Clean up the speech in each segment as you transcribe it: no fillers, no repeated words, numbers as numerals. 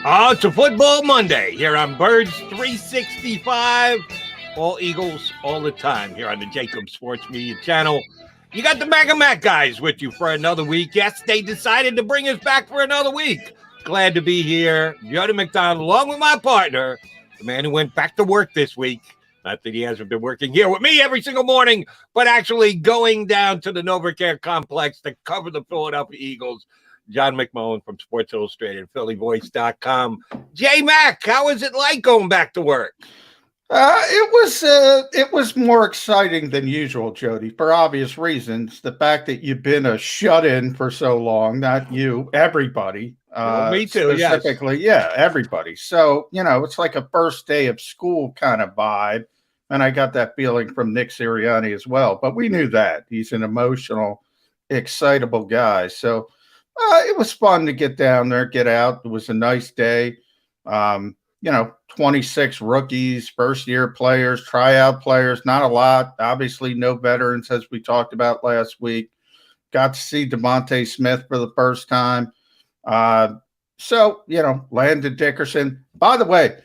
Oh, it's a football Monday here on Birds 365. All Eagles all the time here on the JAKIB Sports Media channel. You got the Mega Mac guys with you for another week. Yes, they decided to bring us back for another week. Glad to be here. Jody McDonald, along with my partner, the man who went back to work this week. Not that he hasn't been working here with me every single morning, but actually going down to the NovaCare complex to cover the Philadelphia Eagles. John McMullen from Sports Illustrated, PhillyVoice.com. J-Mac, how is it like going back to work? It was more exciting than usual, Jody, for obvious reasons. The fact that you've been a shut-in for so long, not you, everybody. Me too, specifically, yes. Yeah, everybody. So, it's like a first day of school kind of vibe. And I got that feeling from Nick Siriani as well. But we knew that. He's an emotional, excitable guy. So it was fun to get down there, get out. It was a nice day. 26 rookies, first-year players, tryout players, not a lot. Obviously, no veterans, as we talked about last week. Got to see Devonte Smith for the first time. Landon Dickerson. By the way,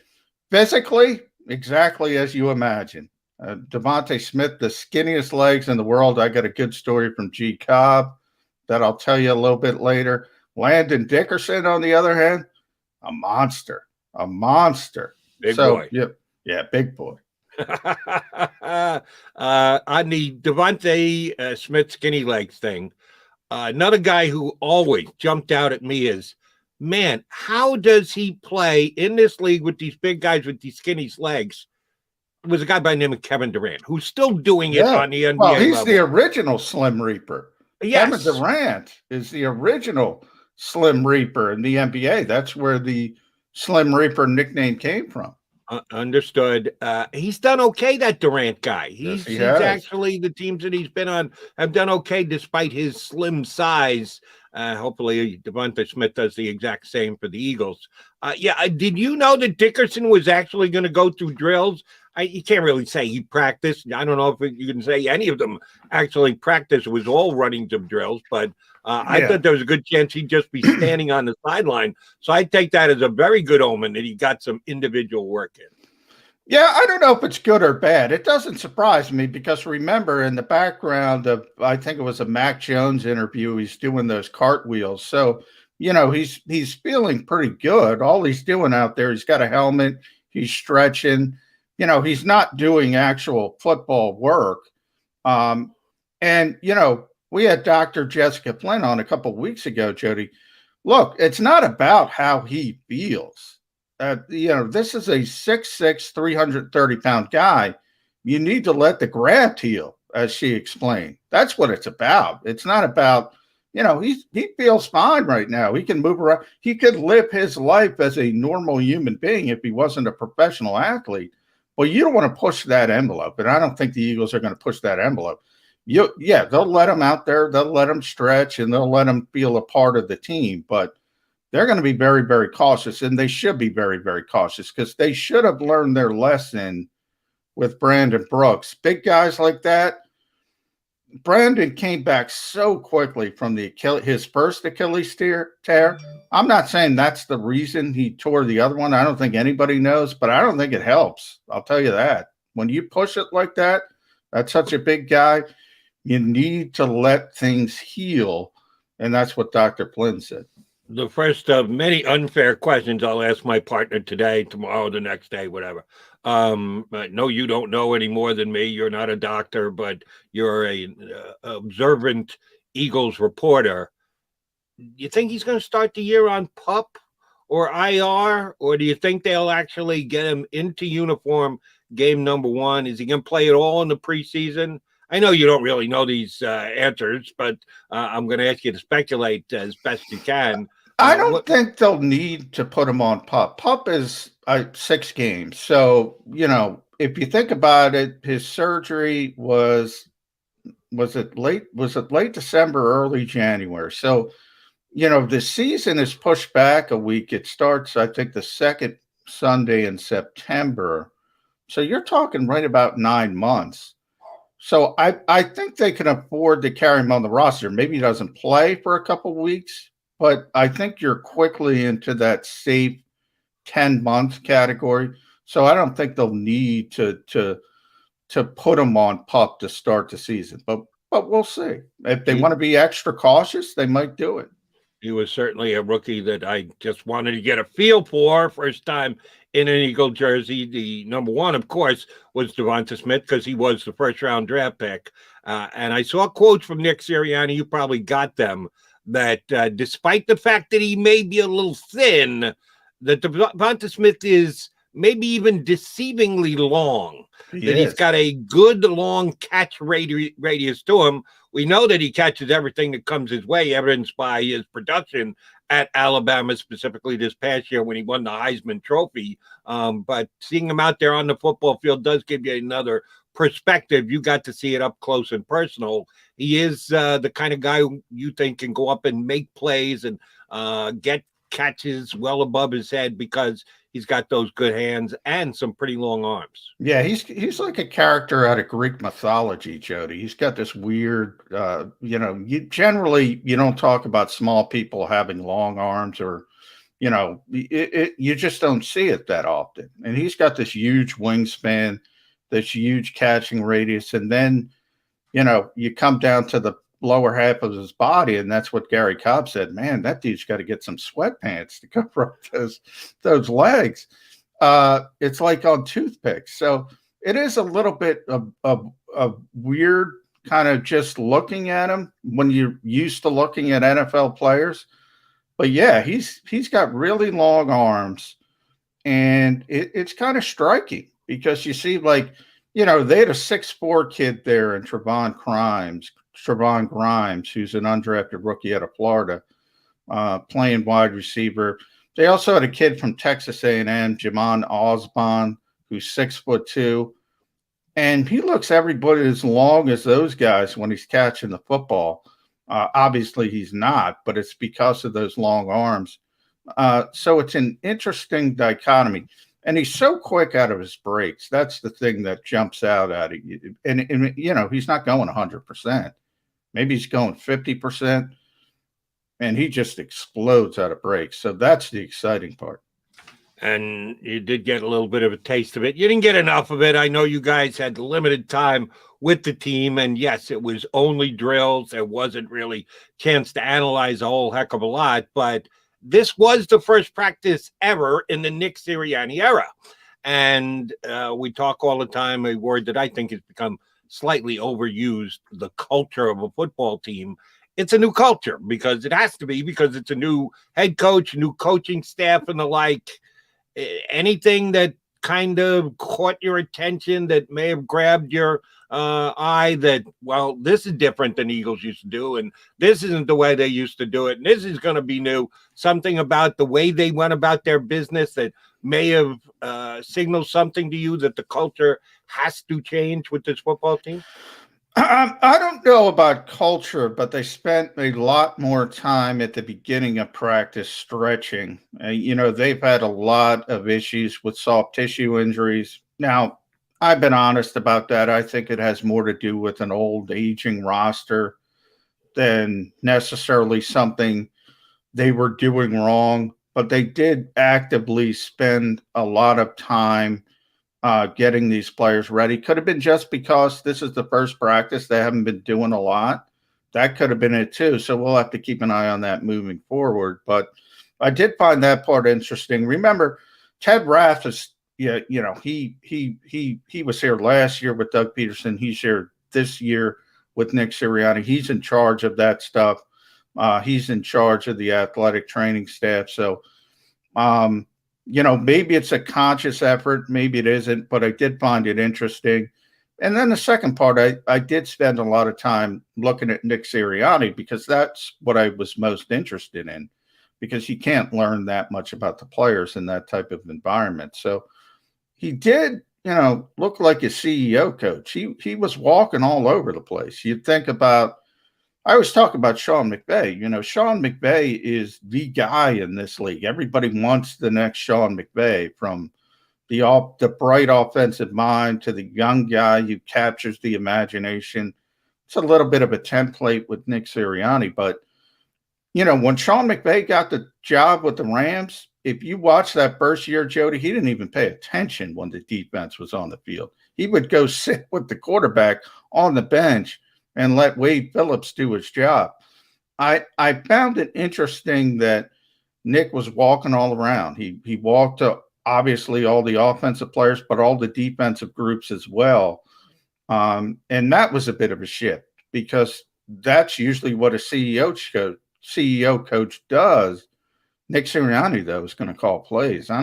physically, exactly as you imagine. Devonte Smith, the skinniest legs in the world. I got a good story from JAKIB that I'll tell you a little bit later. Landon Dickerson, on the other hand, a monster. Big boy. Yeah, big boy. On the Devonte Smith skinny legs thing, another guy who always jumped out at me is, man, how does he play in this league with these big guys with these skinny legs? It was a guy by the name of Kevin Durant, who's still doing it on the NBA Well, he's level. the original Slim Reaper. Yes. Kevin Durant is the original Slim Reaper in the NBA. That's where the Slim Reaper nickname came from. Understood. He's done okay, that Durant guy. He's actually, the teams that he's been on have done okay despite his slim size. Hopefully Devonte Smith does the exact same for the Eagles. Did you know that Dickerson was actually going to go through drills? You can't really say he practiced. I don't know if you can say any of them actually practiced. It was all running some drills, but I thought there was a good chance he'd just be standing on the sideline. So I take that as a very good omen that he got some individual work in. Yeah, I don't know if it's good or bad. It doesn't surprise me because remember in the background of, I think it was a Mac Jones interview, he's doing those cartwheels. So, he's feeling pretty good. All he's doing out there, he's got a helmet, he's stretching. He's not doing actual football work. We had Dr. Jessica Flynn on a couple of weeks ago, Jody. Look, it's not about how he feels. This is a 6'6", 330-pound guy. You need to let the graft heal, as she explained. That's what it's about. It's not about, he feels fine right now. He can move around. He could live his life as a normal human being if he wasn't a professional athlete. Well, you don't want to push that envelope, and I don't think the Eagles are going to push that envelope. They'll let him out there, they'll let him stretch, and they'll let him feel a part of the team. But they're going to be very, very cautious, and they should be very, very cautious because they should have learned their lesson with Brandon Brooks. Big guys like that. Brandon came back so quickly from his first Achilles tear. I'm not saying that's the reason he tore the other one. I don't think anybody knows, but I don't think it helps. I'll tell you that. When you push it like that, that's such a big guy, you need to let things heal, and that's what Dr. Flynn said. The first of many unfair questions I'll ask my partner today, tomorrow, the next day, whatever. No, you don't know any more than me. You're not a doctor, but you're a observant Eagles reporter. You think he's going to start the year on PUP or IR, or do you think they'll actually get him into uniform game number one? Is he going to play it all in the preseason? I know you don't really know these answers, but I'm going to ask you to speculate as best you can. I don't think they'll need to put him on PUP. PUP is 6 games. So, if you think about it, his surgery was it late December, early January? So, the season is pushed back a week. It starts, I think, the second Sunday in September. So you're talking right about 9 months. So I think they can afford to carry him on the roster. Maybe he doesn't play for a couple of weeks, but I think you're quickly into that safe 10-month category. So I don't think they'll need to put him on PUP to start the season. But we'll see. If they want to be extra cautious, they might do it. He was certainly a rookie that I just wanted to get a feel for. First time in an Eagle jersey. The number one, of course, was Devonte Smith because he was the first-round draft pick. And I saw quotes from Nick Siriani, you probably got them, that despite the fact that he may be a little thin, that Devonte Smith is maybe even deceivingly long. He's got a good long catch radius to him. We know that he catches everything that comes his way, evidenced by his production at Alabama, specifically this past year when he won the Heisman Trophy. But seeing him out there on the football field does give you another perspective. You got to see it up close and personal. He is the kind of guy who you think can go up and make plays and get catches well above his head because he's got those good hands and some pretty long arms. Yeah, he's like a character out of Greek mythology, Jody. He's got this weird, you don't talk about small people having long arms or, you just don't see it that often. And he's got this huge wingspan, this huge catching radius. And then, you come down to the lower half of his body, and that's what Gary Cobb said. Man, that dude's got to get some sweatpants to cover up those legs. It's like on toothpicks. So it is a little bit of weird kind of just looking at him when you're used to looking at NFL players. But yeah, he's got really long arms, and it's kind of striking because you see, like, they had a 6'4" kid there in Trevon Grimes, who's an undrafted rookie out of Florida, playing wide receiver. They also had a kid from Texas A&M, Jamon Osborne, who's 6'2", and he looks every bit as long as those guys when he's catching the football. Obviously, he's not, but it's because of those long arms. So it's an interesting dichotomy. And he's so quick out of his breaks. That's the thing that jumps out at you. And he's not going 100%. Maybe he's going 50%. And he just explodes out of breaks. So that's the exciting part. And you did get a little bit of a taste of it. You didn't get enough of it. I know you guys had limited time with the team. And yes, it was only drills. There wasn't really chance to analyze a whole heck of a lot. But this was the first practice ever in the Nick Siriani era. And we talk all the time, a word that I think has become slightly overused, the culture of a football team. It's a new culture because it has to be, because it's a new head coach, new coaching staff and the like. Anything that kind of caught your attention that may have grabbed your eye that, well, this is different than Eagles used to do, and this isn't the way they used to do it, and this is going to be new, something about the way they went about their business that may have signaled something to you that the culture has to change with this football team? I don't know about culture, but they spent a lot more time at the beginning of practice stretching. They've had a lot of issues with soft tissue injuries. Now, I've been honest about that. I think it has more to do with an old aging roster than necessarily something they were doing wrong. But they did actively spend a lot of time getting these players ready. Could have been just because this is the first practice. They haven't been doing a lot. That could have been it too. So we'll have to keep an eye on that moving forward. But I did find that part interesting. Remember, Ted Rath is, he was here last year with Doug Peterson. He's here this year with Nick Siriani. He's in charge of that stuff. He's in charge of the athletic training staff. So, maybe it's a conscious effort, maybe it isn't, but I did find it interesting. And then the second part, I did spend a lot of time looking at Nick Siriani because that's what I was most interested in, because you can't learn that much about the players in that type of environment. So he did, look like a CEO coach. He was walking all over the place. You'd think about, I always talk about Sean McVay. Sean McVay is the guy in this league. Everybody wants the next Sean McVay, from the bright offensive mind to the young guy who captures the imagination. It's a little bit of a template with Nick Siriani. But, when Sean McVay got the job with the Rams, if you watch that first year, Jody, he didn't even pay attention when the defense was on the field. He would go sit with the quarterback on the bench and let Wade Phillips do his job. I found it interesting that Nick was walking all around. He walked to obviously all the offensive players, but all the defensive groups as well. And that was a bit of a shift because that's usually what a CEO coach does. Nick Siriani, though, is going to call plays. I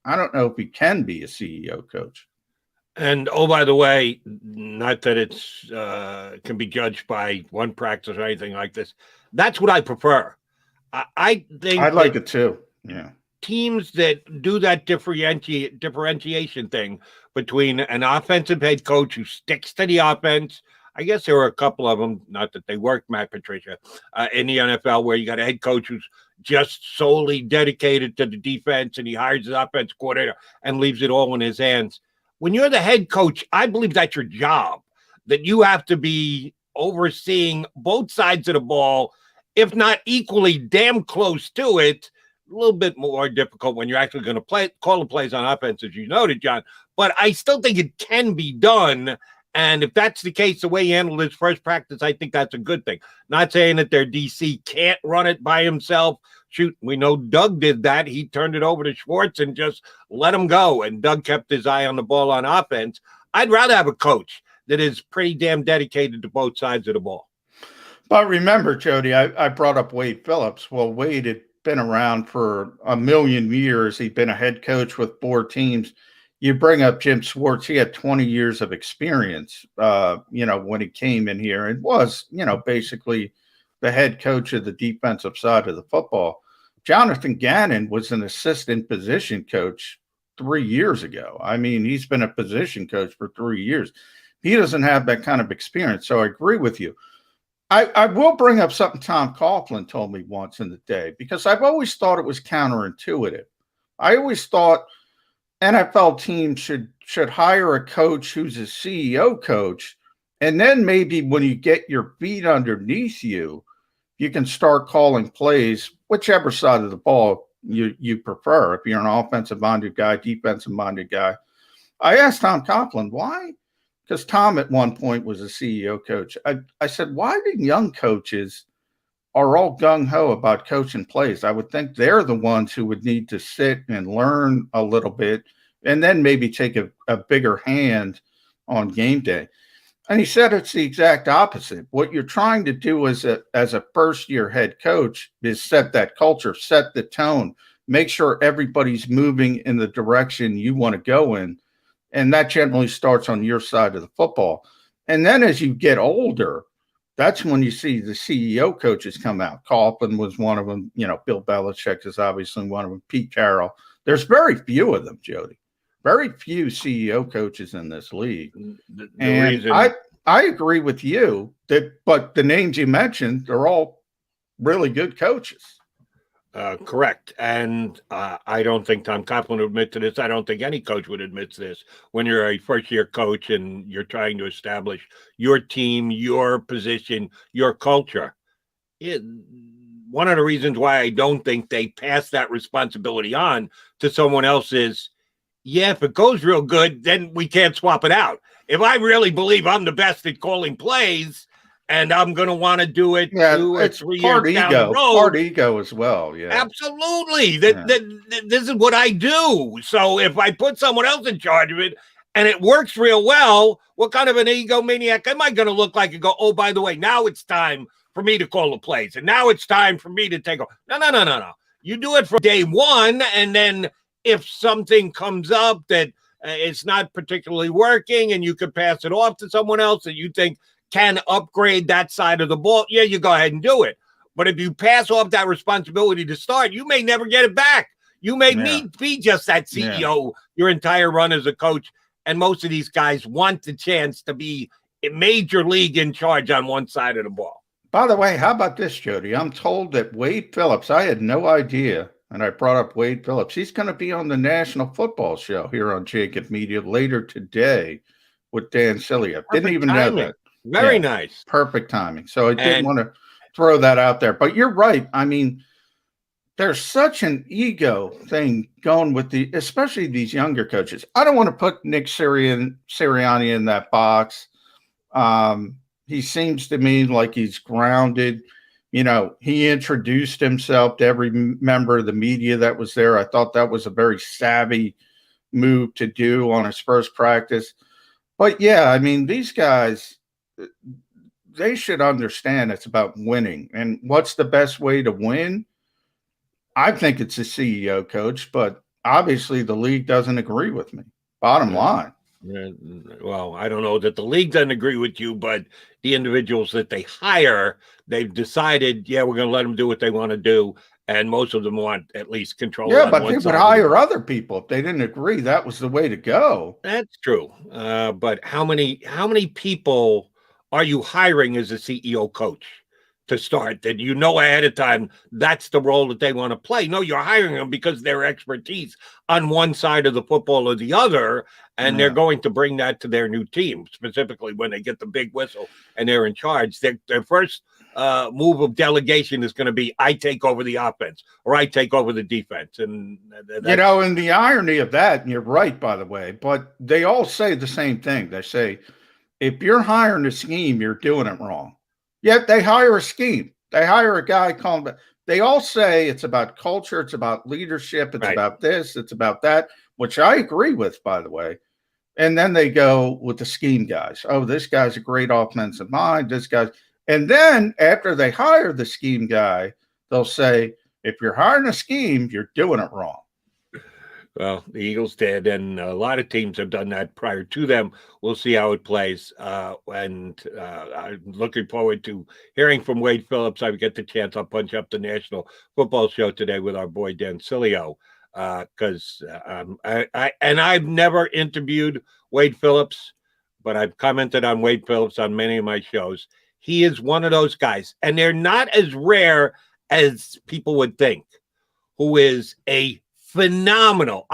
don't know if he can be a CEO coach. And oh, by the way, not that it's can be judged by one practice or anything like this. That's what I prefer. I think I like it too. Yeah. Teams that do that differentiation thing between an offensive head coach who sticks to the offense. I guess there were a couple of them, not that they worked, Matt Patricia, in the NFL, where you got a head coach who's just solely dedicated to the defense and he hires his offense coordinator and leaves it all in his hands. When you're the head coach, I believe that's your job, that you have to be overseeing both sides of the ball, if not equally damn close to it. A little bit more difficult when you're actually going to call the plays on offense, as you noted, John. But I still think it can be done. And if that's the case, the way he handled his first practice, I think that's a good thing. Not saying that their DC can't run it by himself. Shoot, we know Doug did that. He turned it over to Schwartz and just let him go. And Doug kept his eye on the ball on offense. I'd rather have a coach that is pretty damn dedicated to both sides of the ball. But remember, Jody, I brought up Wade Phillips. Well, Wade had been around for a million years. He'd been a head coach with 4 teams. You bring up Jim Schwartz, he had 20 years of experience, when he came in here and was, basically the head coach of the defensive side of the football. Jonathan Gannon was an assistant position coach 3 years ago. I mean, he's been a position coach for 3 years. He doesn't have that kind of experience. So I agree with you. I will bring up something Tom Coughlin told me once in the day, because I've always thought it was counterintuitive. I always thought NFL teams should hire a coach who's a CEO coach, and then maybe when you get your feet underneath you, you can start calling plays, whichever side of the ball you prefer. If you're an offensive-minded guy, defensive-minded guy. I asked Tom Coughlin, why? Because Tom at one point was a CEO coach. I said, why do young coaches are all gung-ho about coaching plays? I would think they're the ones who would need to sit and learn a little bit and then maybe take a bigger hand on game day. And he said it's the exact opposite. What you're trying to do as a first-year head coach is set that culture, set the tone, make sure everybody's moving in the direction you want to go in. And that generally starts on your side of the football. And then as you get older, that's when you see the CEO coaches come out. Coughlin was one of them. Bill Belichick is obviously one of them. Pete Carroll. There's very few of them, Jody. Very few CEO coaches in this league. I agree with you but the names you mentioned, they're all really good coaches. Correct. And I don't think Tom Coughlin would admit to this. I don't think any coach would admit to this. When you're a first-year coach and you're trying to establish your team, your position, your culture, one of the reasons why I don't think they pass that responsibility on to someone else is, if it goes real good, then we can't swap it out. If I really believe I'm the best at calling plays, and I'm going to want to do it 2 or 3 years down the road. Part ego as well, yeah. Absolutely. This is what I do. So if I put someone else in charge of it and it works real well, what kind of an egomaniac am I going to look like and go, oh, by the way, now it's time for me to call the plays, and now it's time for me to take over. No. You do it from day one, and then if something comes up that it's not particularly working and you could pass it off to someone else that you think can upgrade that side of the ball, you go ahead and do it. But if you pass off that responsibility to start, you may never get it back. You may be just that CEO your entire run as a coach. And most of these guys want the chance to be a major league in charge on one side of the ball. By the way, how about this, Jody? I'm told that Wade Phillips, I had no idea, and I brought up Wade Phillips. He's going to be on the National Football Show here on JAKIB Media later today with Dan Sillia. Didn't even know that. Very nice. Perfect timing. So I didn't want to throw that out there. But you're right. I mean, there's such an ego thing going with especially these younger coaches. I don't want to put Nick Siriani in that box. He seems to me like he's grounded. He introduced himself to every member of the media that was there. I thought that was a very savvy move to do on his first practice. But yeah, I mean, these guys, they should understand it's about winning. And what's the best way to win? I think it's a CEO coach, but obviously the league doesn't agree with me. Bottom line. Well, I don't know that the league doesn't agree with you, but the individuals that they hire, they've decided, we're going to let them do what they want to do. And most of them want at least control. Yeah, but they would hire other people if they didn't agree. That was the way to go. That's true. But how many people are you hiring as a CEO coach to start that ahead of time that's the role that they want to play? No, you're hiring them because their expertise on one side of the football or the other, and they're going to bring that to their new team, specifically when they get the big whistle and they're in charge. Their first move of delegation is going to be, I take over the offense or I take over the defense. And and the irony of that, and you're right, by the way, but they all say the same thing. They say, if you're hiring a scheme, you're doing it wrong. Yet they hire a scheme. They hire a guy calling. They all say it's about culture, it's about leadership, it's about this, it's about that, which I agree with, by the way. And then they go with the scheme guys. Oh, this guy's a great offensive mind. This guy's, and then after they hire the scheme guy, they'll say, if you're hiring a scheme, you're doing it wrong. Well, the Eagles did, and a lot of teams have done that prior to them. We'll see how it plays. I'm looking forward to hearing from Wade Phillips. I get the chance. I'll punch up the National Football Show today with our boy Dan Cilio, because I've never interviewed Wade Phillips, but I've commented on Wade Phillips on many of my shows. He is one of those guys, and they're not as rare as people would think, who is a phenomenal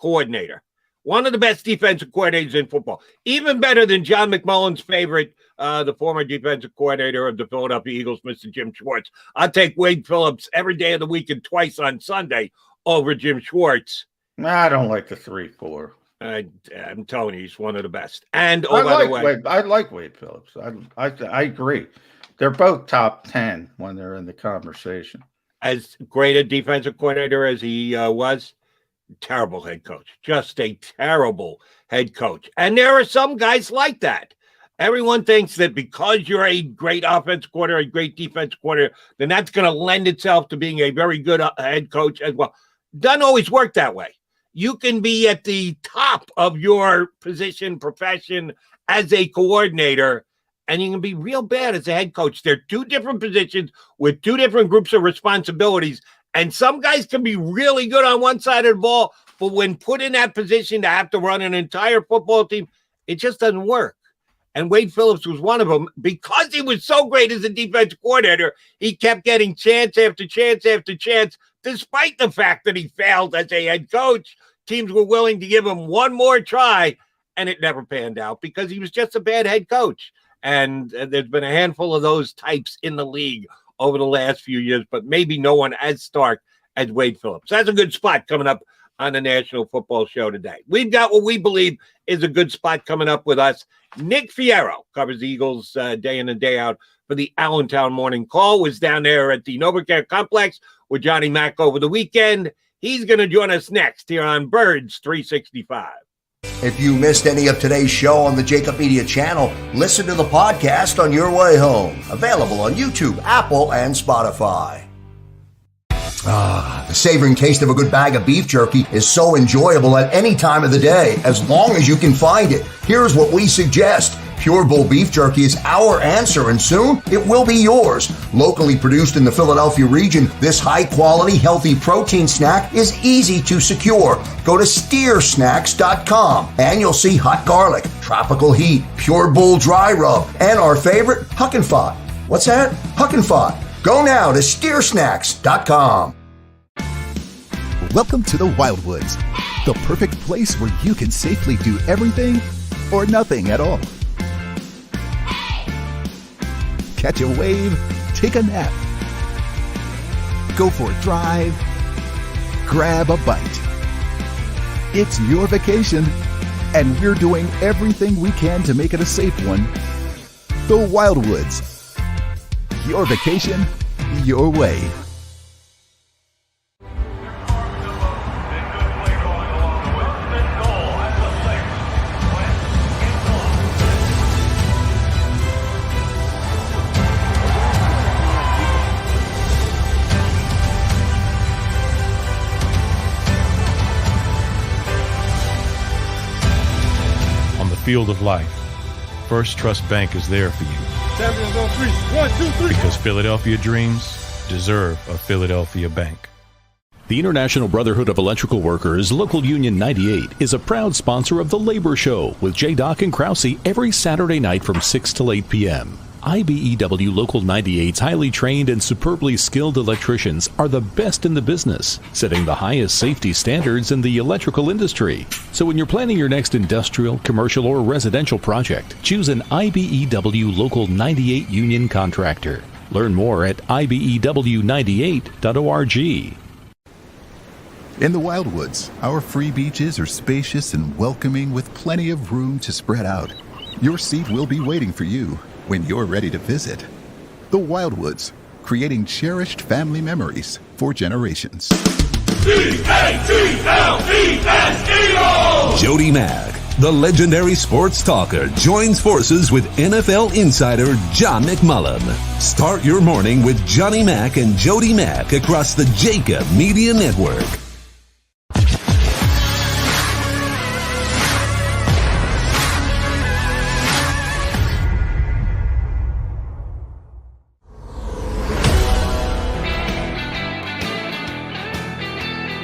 coordinator. One of the best defensive coordinators in football. Even better than John McMullen's favorite, the former defensive coordinator of the Philadelphia Eagles, Mr. Jim Schwartz. I'll take Wade Phillips every day of the week and twice on Sunday over Jim Schwartz. I don't like the 3-4. I'm telling you, he's one of the best. And I like Wade Phillips. I agree. They're both top 10 when they're in the conversation. As great a defensive coordinator as he was, terrible head coach. Just a terrible head coach. And there are some guys like that. Everyone thinks that because you're a great offense coordinator, a great defense coordinator, then that's going to lend itself to being a very good head coach as well. Doesn't always work that way. You can be at the top of your profession as a coordinator, and you can be real bad as a head coach. They're two different positions with two different groups of responsibilities. And some guys can be really good on one side of the ball, but when put in that position to have to run an entire football team, it just doesn't work. And Wade Phillips was one of them. Because he was so great as a defensive coordinator, he kept getting chance after chance after chance, despite the fact that he failed as a head coach. Teams were willing to give him one more try, and it never panned out because he was just a bad head coach. And there's been a handful of those types in the league over the last few years, but maybe no one as stark as Wade Phillips. That's a good spot coming up on the National Football Show today. We've got what we believe is a good spot coming up with us. Nick Fierro covers the Eagles day in and day out for the Allentown Morning Call. Was down there at the NovaCare Complex with Johnny Mack over the weekend. He's going to join us next here on Birds 365. If you missed any of today's show on the JAKIB Media channel, listen to the podcast on your way home. Available on YouTube, Apple, and Spotify. The savoring taste of a good bag of beef jerky is so enjoyable at any time of the day, as long as you can find it. Here's what we suggest. Pure Bull Beef Jerky is our answer, and soon it will be yours. Locally produced in the Philadelphia region, this high-quality, healthy protein snack is easy to secure. Go to steersnacks.com, and you'll see hot garlic, tropical heat, Pure Bull dry rub, and our favorite, Huck and Fod. What's that? Huck and Fod. Go now to steersnacks.com. Welcome to the Wildwoods, the perfect place where you can safely do everything or nothing at all. Catch a wave, take a nap, go for a drive, grab a bite. It's your vacation, and we're doing everything we can to make it a safe one. The Wildwoods. Your vacation, your way. Field of life, First Trust Bank is there for you. Champions on three. 1, 2, 3. Because Philadelphia dreams deserve a Philadelphia bank. The International Brotherhood of Electrical Workers, Local Union 98, is a proud sponsor of The Labor Show with J. Doc and Krause every Saturday night from 6 till 8 p.m. IBEW Local 98's highly trained and superbly skilled electricians are the best in the business, setting the highest safety standards in the electrical industry. So when you're planning your next industrial, commercial, or residential project, choose an IBEW Local 98 union contractor. Learn more at ibew98.org. In the Wildwoods, our free beaches are spacious and welcoming with plenty of room to spread out. Your seat will be waiting for you when you're ready to visit. The Wildwoods, creating cherished family memories for generations. D-A-T-L-E-S, Jody Mack, the legendary sports talker, joins forces with NFL insider John McMullen. Start your morning with Johnny Mack and Jody Mack across the JAKIB Media Network.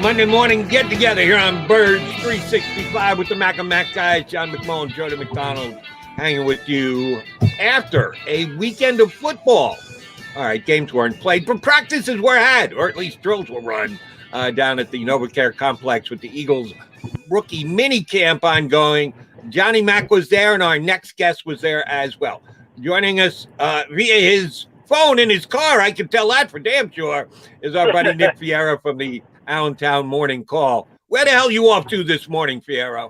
Monday morning get together here on Birds 365 with the Mac and Mac guys, John McMullen, Jody McDonald, hanging with you after a weekend of football. All right, games weren't played, but practices were had, or at least drills were run down at the NovaCare Complex with the Eagles rookie mini camp ongoing. Johnny Mac was there, and our next guest was there as well. Joining us via his phone in his car, I can tell that for damn sure, is our buddy Nick Fierro from the Allentown Morning Call. Where the hell you off to this morning, Fierro?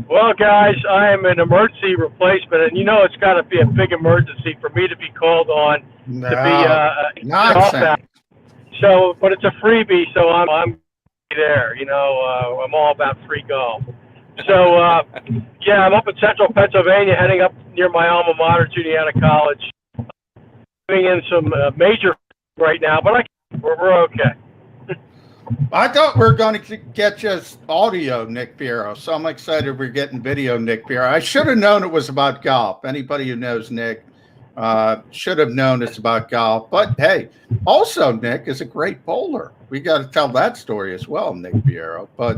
Well, guys, I am an emergency replacement, and you know it's got to be a big emergency for me to be called on to be nonsense. So, but it's a freebie, so I'm there. You know, I'm all about free golf. So, yeah, I'm up in central Pennsylvania, heading up near my alma mater, Juniata College. Living in some major right now, but we're okay. I thought we were going to get just audio, Nick Fierro, so I'm excited we're getting video, Nick Fierro. I should have known it was about golf. Anybody who knows Nick should have known it's about golf. But, hey, also Nick is a great bowler. We got to tell that story as well, Nick Fierro. But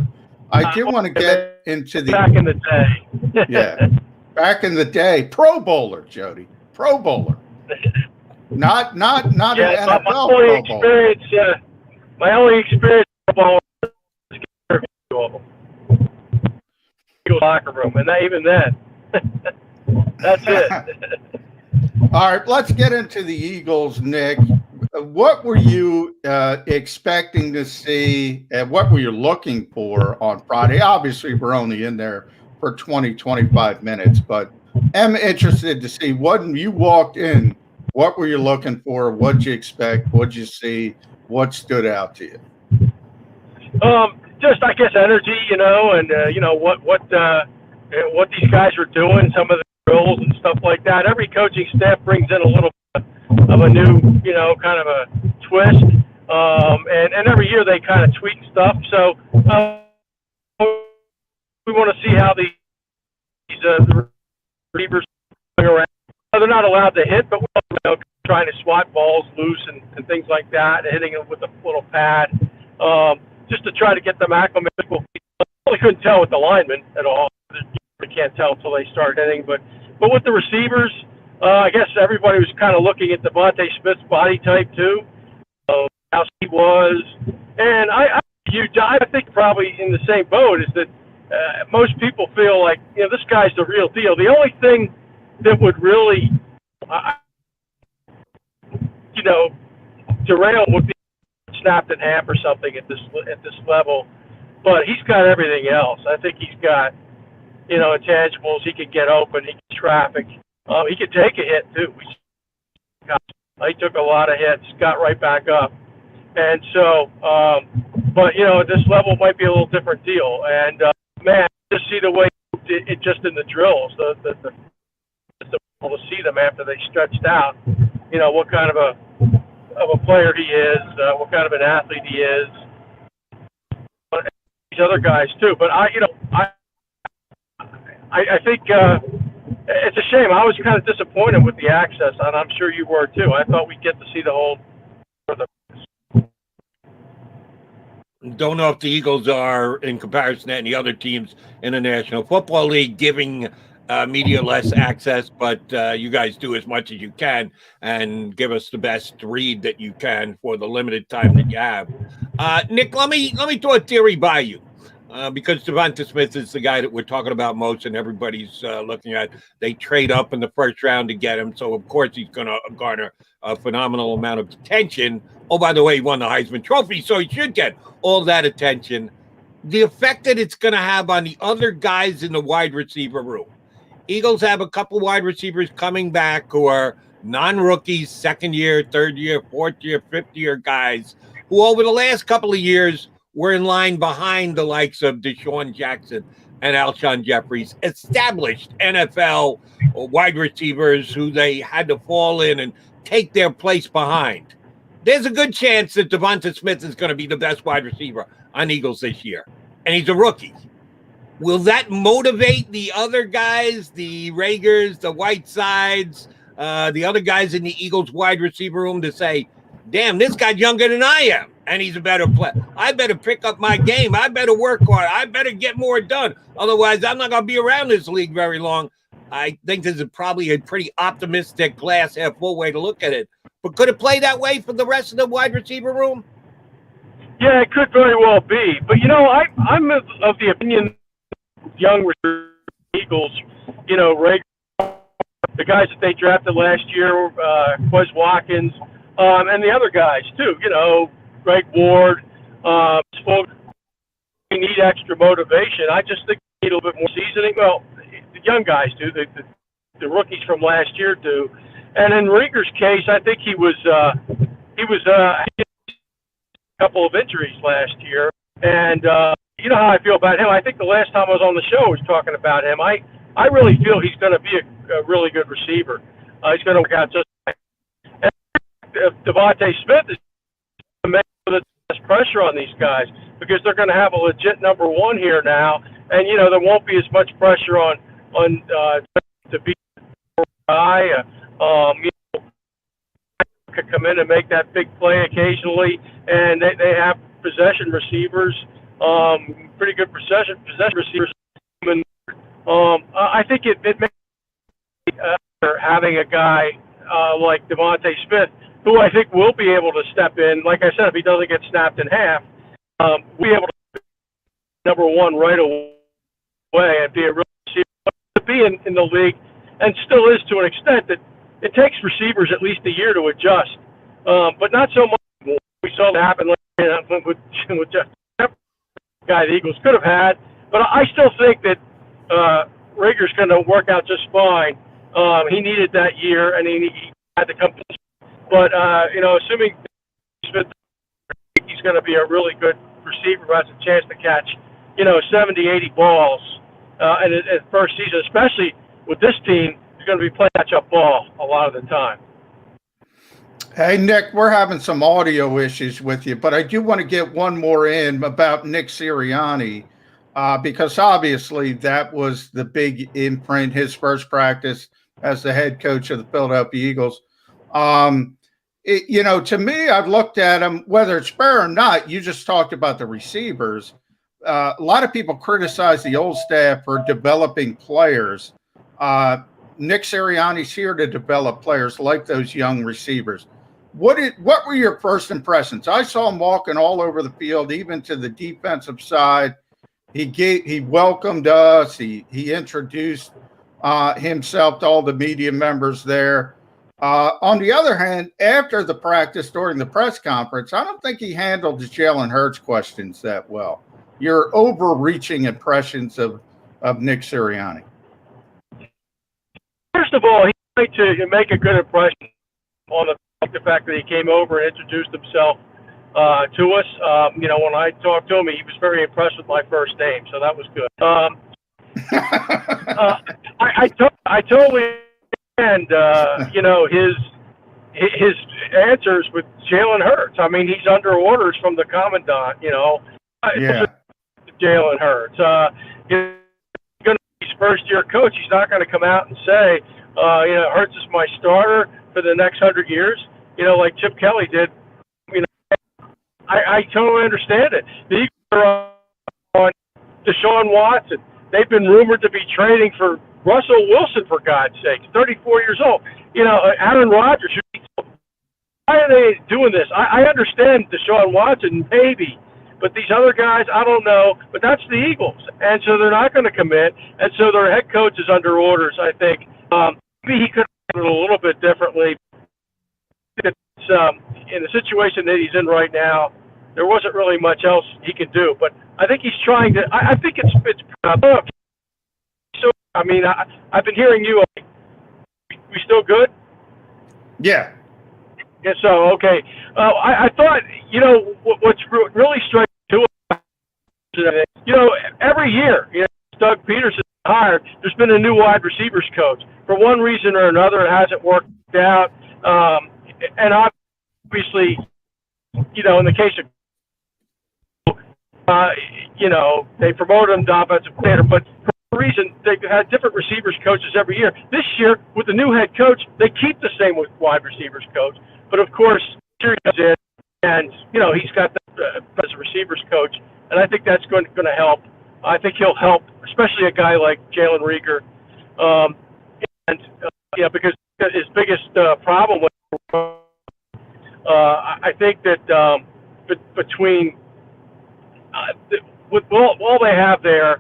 I do want to get into the... Back in the day. Yeah, back in the day. Pro bowler, Jody. Pro bowler. Not Yeah, an NFL my pro bowler. My only experience is locker room, and even then, that's it. All right, let's get into the Eagles, Nick. What were you expecting to see, and what were you looking for on Friday? Obviously, we're only in there for 20, 25 minutes, but I'm interested to see when you walked in, what were you looking for? What'd you expect? What'd you see? What stood out to you? Just I guess energy, you know, and you know what these guys are doing, some of the drills and stuff like that. Every coaching staff brings in a little bit of a new, you know, kind of a twist, and every year they kind of tweak stuff. So we want to see how these receivers going around. They're not allowed to hit, but we're, you know, trying to swat balls loose and things like that, hitting them with a little pad, just to try to get them acclimated. I really couldn't tell with the linemen at all. You can't tell until they start hitting. But with the receivers, I guess everybody was kind of looking at Devonte Smith's body type too, how he was. And I think probably in the same boat is that most people feel like, you know, this guy's the real deal. The only thing that would really you know, derail would be snapped in half or something at this level, but he's got everything else. I think he's got, intangibles. He can get open. He can traffic. He could take a hit too. He took a lot of hits, got right back up, and so. But at this level, it might be a little different deal. And man, just see the way it just in the drills, to see them after they stretched out. What kind of a player he is, what kind of an athlete he is. These other guys too, but I think it's a shame. I was kind of disappointed with the access, and I'm sure you were too. I thought we'd get to see the whole. Don't know if the Eagles are, in comparison to any other teams in the National Football League, giving media less access, but you guys do as much as you can and give us the best read that you can for the limited time that you have. Nick, let me throw a theory by you. Because Devonte Smith is the guy that we're talking about most and everybody's looking at. They trade up in the first round to get him, so of course he's going to garner a phenomenal amount of attention. Oh, by the way, he won the Heisman Trophy, so he should get all that attention. The effect that it's going to have on the other guys in the wide receiver room. Eagles have a couple wide receivers coming back who are non-rookies, second year, third year, fourth year, fifth year guys who over the last couple of years were in line behind the likes of Deshaun Jackson and Alshon Jeffries, established NFL wide receivers who they had to fall in and take their place behind. There's a good chance that Devonte Smith is going to be the best wide receiver on Eagles this year, and he's a rookie. Will that motivate the other guys, the Ragers, the Whitesides, the other guys in the Eagles wide receiver room to say, damn, this guy's younger than I am, and he's a better player. I better pick up my game. I better work hard. I better get more done. Otherwise, I'm not going to be around this league very long. I think this is probably a pretty optimistic glass half full way to look at it. But could it play that way for the rest of the wide receiver room? Yeah, it could very well be. But, I'm of the opinion young Eagles, Ray, the guys that they drafted last year, Quez Watkins, and the other guys, too, Greg Ward, we need extra motivation. I just think we need a little bit more seasoning. Well, the young guys do, the rookies from last year do. And in Rieger's case, I think he was a couple of injuries last year. And you know how I feel about him. I think the last time I was on the show I was talking about him. I really feel he's going to be a really good receiver. He's going to work out just fine. And Devonte Smith is going to make the best pressure on these guys because they're going to have a legit number one here now. And, there won't be as much pressure on to be a guy. Could come in and make that big play occasionally. And they have possession receivers, pretty good possession receivers. I think it makes having a guy like Devonte Smith, who I think will be able to step in. Like I said, if he doesn't get snapped in half, we'll be able to be number one right away and be a real receiver. To be in the league, and still is to an extent, that it takes receivers at least a year to adjust, but not so much. We saw that happen with Jeff, guy the Eagles could have had, but I still think that Rieger's going to work out just fine. He needed that year, and he had to come. But assuming Smith, he's going to be a really good receiver who has a chance to catch, 70, 80 balls in his first season, especially with this team. He's going to be playing catch-up ball a lot of the time. Hey, Nick, we're having some audio issues with you, but I do want to get one more in about Nick Siriani, because obviously that was the big imprint, his first practice as the head coach of the Philadelphia Eagles. To me, I've looked at him, whether it's fair or not, you just talked about the receivers. A lot of people criticize the old staff for developing players. Nick Sirianni's here to develop players like those young receivers. What were your first impressions? I saw him walking all over the field, even to the defensive side. He welcomed us. He introduced himself to all the media members there. On the other hand, after the practice during the press conference, I don't think he handled the Jalen Hurts questions that well. Your overreaching impressions of Nick Sirianni. First of all, he tried to make a good impression on the fact that he came over and introduced himself to us. When I talked to him, he was very impressed with my first name, so that was good. I totally understand, his answers with Jalen Hurts. I mean, he's under orders from the commandant. Yeah. Jalen Hurts. He's going to be his first-year coach. He's not going to come out and say, Hurts is my starter for the next 100 years. Like Chip Kelly did. I totally understand it. The Eagles are on Deshaun Watson. They've been rumored to be trading for Russell Wilson, for God's sake. 34 years old. Aaron Rodgers. Why are they doing this? I understand Deshaun Watson, maybe. But these other guys, I don't know. But that's the Eagles. And so they're not going to commit. And so their head coach is under orders, I think. Maybe he could have done it a little bit differently. It's, in the situation that he's in right now, there wasn't really much else he could do. But I think he's trying to. I think it's. So I mean, I've been hearing you. We still good? Yeah. Yeah. So okay. I thought what's really striking to us. Every year, Doug Peterson hired. There's been a new wide receivers coach. For one reason or another, it hasn't worked out. And obviously, in the case of, they promoted him to offensive coordinator, but for a reason, they've had different receivers coaches every year. This year, with the new head coach, they keep the same with wide receivers coach. But of course, Sirianni comes in, and he's got that as a receivers coach, and I think that's going to help. I think he'll help, especially a guy like Jalen Reagor, because his biggest problem was. I think that between with all they have there,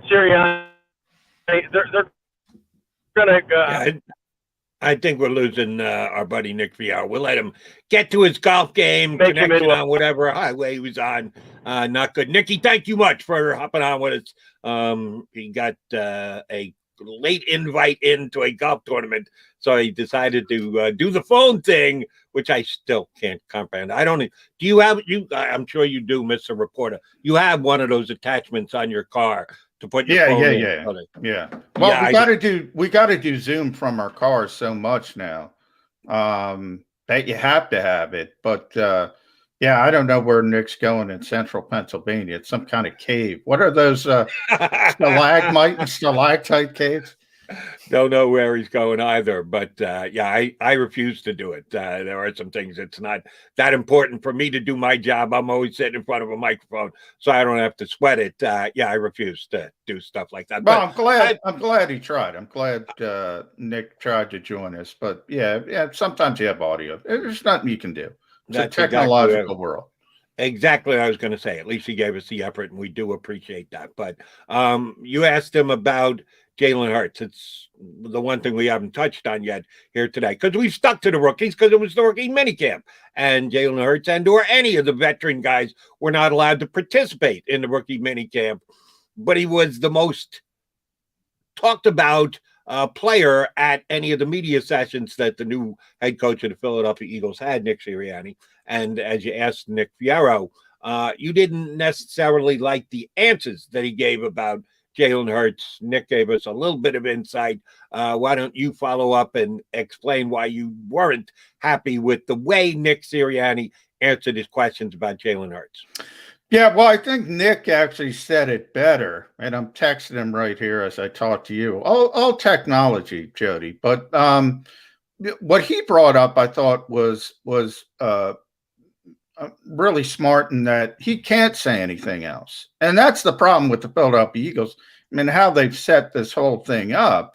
Sirianni, they're going to. I think we're losing our buddy Nick Fierro. We'll let him get to his golf game, connection on whatever highway he was on. Not good. Nicky, thank you much for hopping on with us. He got a late invite into a golf tournament, so he decided to do the phone thing, which I still can't comprehend. Do you have I'm sure you do, Mr. Reporter. You have one of those attachments on your car to put your phone in. Yeah. Well, we gotta do Zoom from our cars so much now that you have to have it. But I don't know where Nick's going in central Pennsylvania. It's some kind of cave. What are those stalagmite and stalactite caves? Don't know where he's going either, but I refuse to do it. There are some things it's not that important for me to do my job. I'm always sitting in front of a microphone, so I don't have to sweat it. I refuse to do stuff like that. Well, I'm glad he tried. I'm glad Nick tried to join us. But sometimes you have audio. There's nothing you can do. It's a technological world. Exactly what I was going to say. At least he gave us the effort, and we do appreciate that. But you asked him about Jalen Hurts. It's the one thing we haven't touched on yet here today, because we've stuck to the rookies because it was the rookie minicamp, and Jalen Hurts or any of the veteran guys were not allowed to participate in the rookie minicamp. But he was the most talked about player at any of the media sessions that the new head coach of the Philadelphia Eagles had, Nick Sirianni. And as you asked Nick Fierro, you didn't necessarily like the answers that he gave about Jalen Hurts. Nick gave us a little bit of insight. Why don't you follow up and explain why you weren't happy with the way Nick Sirianni answered his questions about Jalen Hurts? Yeah, well, I think Nick actually said it better, and I'm texting him right here as I talk to you. All technology, Jody, but what he brought up, I thought was really smart in that he can't say anything else, and that's the problem with the Philadelphia Eagles. I mean, how they've set this whole thing up.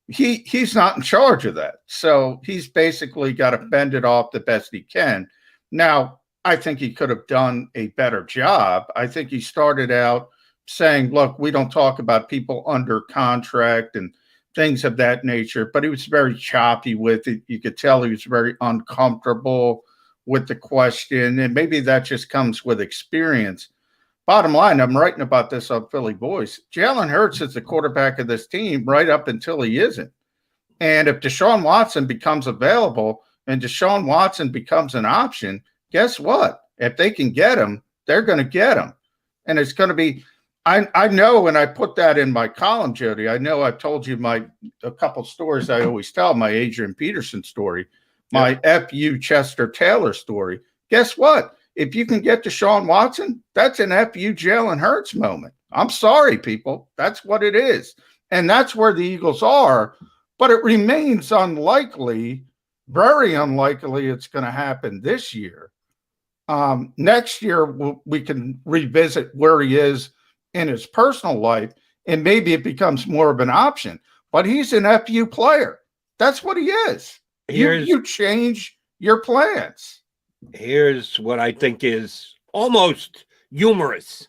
He's not in charge of that, so he's basically got to bend it off the best he can. Now, I think he could have done a better job. I think he started out saying, look, we don't talk about people under contract and things of that nature, but he was very choppy with it. You could tell he was very uncomfortable with the question, and maybe that just comes with experience. Bottom line, I'm writing about this on Philly Voice. Jalen Hurts is the quarterback of this team right up until he isn't. And if Deshaun Watson becomes available and Deshaun Watson becomes an option, guess what? If they can get him, they're going to get him. And it's going to be, I know, and I put that in my column, Jody. I know I've told you a couple stories I always tell, my Adrian Peterson story, my FU Chester Taylor story. Guess what? If you can get Deshaun Watson, that's an FU Jalen Hurts moment. I'm sorry, people. That's what it is. And that's where the Eagles are. But it remains unlikely, very unlikely it's going to happen this year. Next year, we can revisit where he is in his personal life, and maybe it becomes more of an option. But he's an FU player. That's what he is. You change your plans. Here's what I think is almost humorous,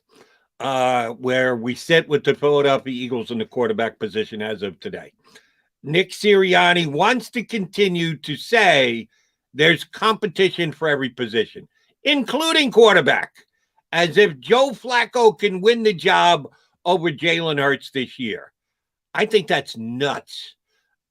where we sit with the Philadelphia Eagles in the quarterback position as of today. Nick Sirianni wants to continue to say there's competition for every position, including quarterback, as if Joe Flacco can win the job over Jalen Hurts this year. I think that's nuts.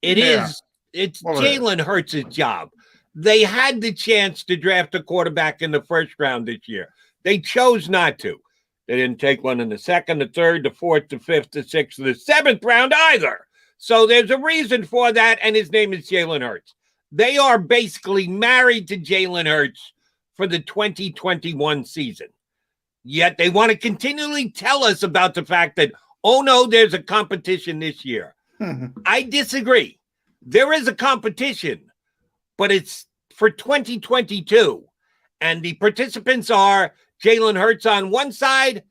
It's Jalen Hurts' job. They had the chance to draft a quarterback in the first round this year. They chose not to. They didn't take one in the second, the third, the fourth, the fifth, the sixth, or the seventh round either. So there's a reason for that, and his name is Jalen Hurts. They are basically married to Jalen Hurts for the 2021 season. Yet they want to continually tell us about the fact that, oh, no, there's a competition this year. I disagree. There is a competition, but it's for 2022. And the participants are Jalen Hurts on one side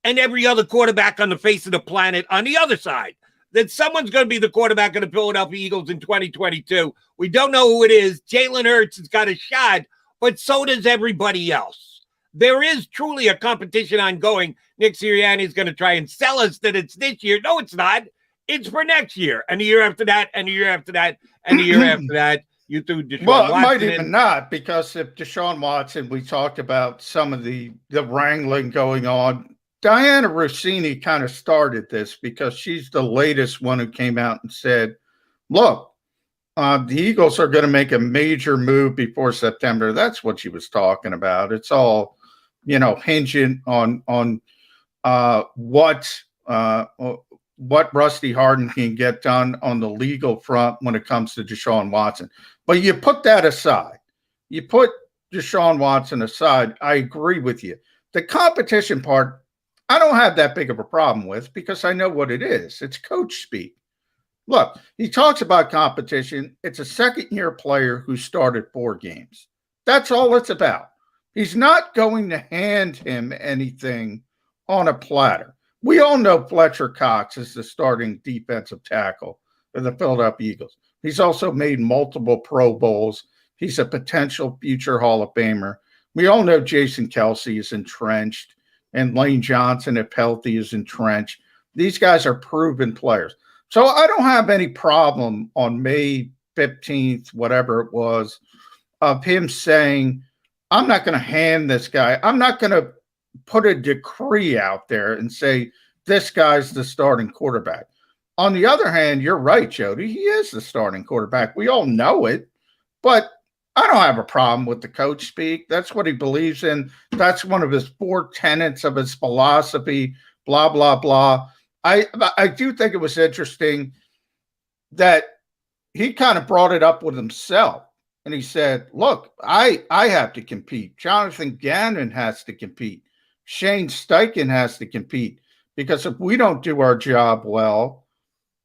and every other quarterback on the face of the planet on the other side. That someone's going to be the quarterback of the Philadelphia Eagles in 2022. We don't know who it is. Jalen Hurts has got a shot, but so does everybody else. There is truly a competition ongoing. Nick Sirianni is going to try and sell us that it's this year. No, it's not. It's for next year, and the year after that, and the year after that, and the year after that. You threw Deshaun Watson. Well, it might even not, because if Deshaun Watson, we talked about some of the wrangling going on. Diana Rossini kind of started this because she's the latest one who came out and said, look, the Eagles are going to make a major move before September. That's what she was talking about. It's all, hinging on what Rusty Harden can get done on the legal front when it comes to Deshaun Watson. But you put that aside. You put Deshaun Watson aside. I agree with you. The competition part, I don't have that big of a problem with, because I know what it is. It's coach speak. Look, he talks about competition. It's a second-year player who started 4 games. That's all it's about. He's not going to hand him anything on a platter. We all know Fletcher Cox is the starting defensive tackle of the Philadelphia Eagles. He's also made multiple Pro Bowls. He's a potential future Hall of Famer. We all know Jason Kelsey is entrenched, and Lane Johnson, if healthy, is entrenched. These guys are proven players. So I don't have any problem on May 15th, whatever it was, of him saying, I'm not going to hand this guy. I'm not going to put a decree out there and say, this guy's the starting quarterback. On the other hand, you're right, Jody. He is the starting quarterback. We all know it, but I don't have a problem with the coach speak. That's what he believes in. That's one of his 4 tenets of his philosophy, blah, blah, blah. I do think it was interesting that he kind of brought it up with himself. And he said, look, I have to compete. Jonathan Gannon has to compete. Shane Steichen has to compete. Because if we don't do our job well,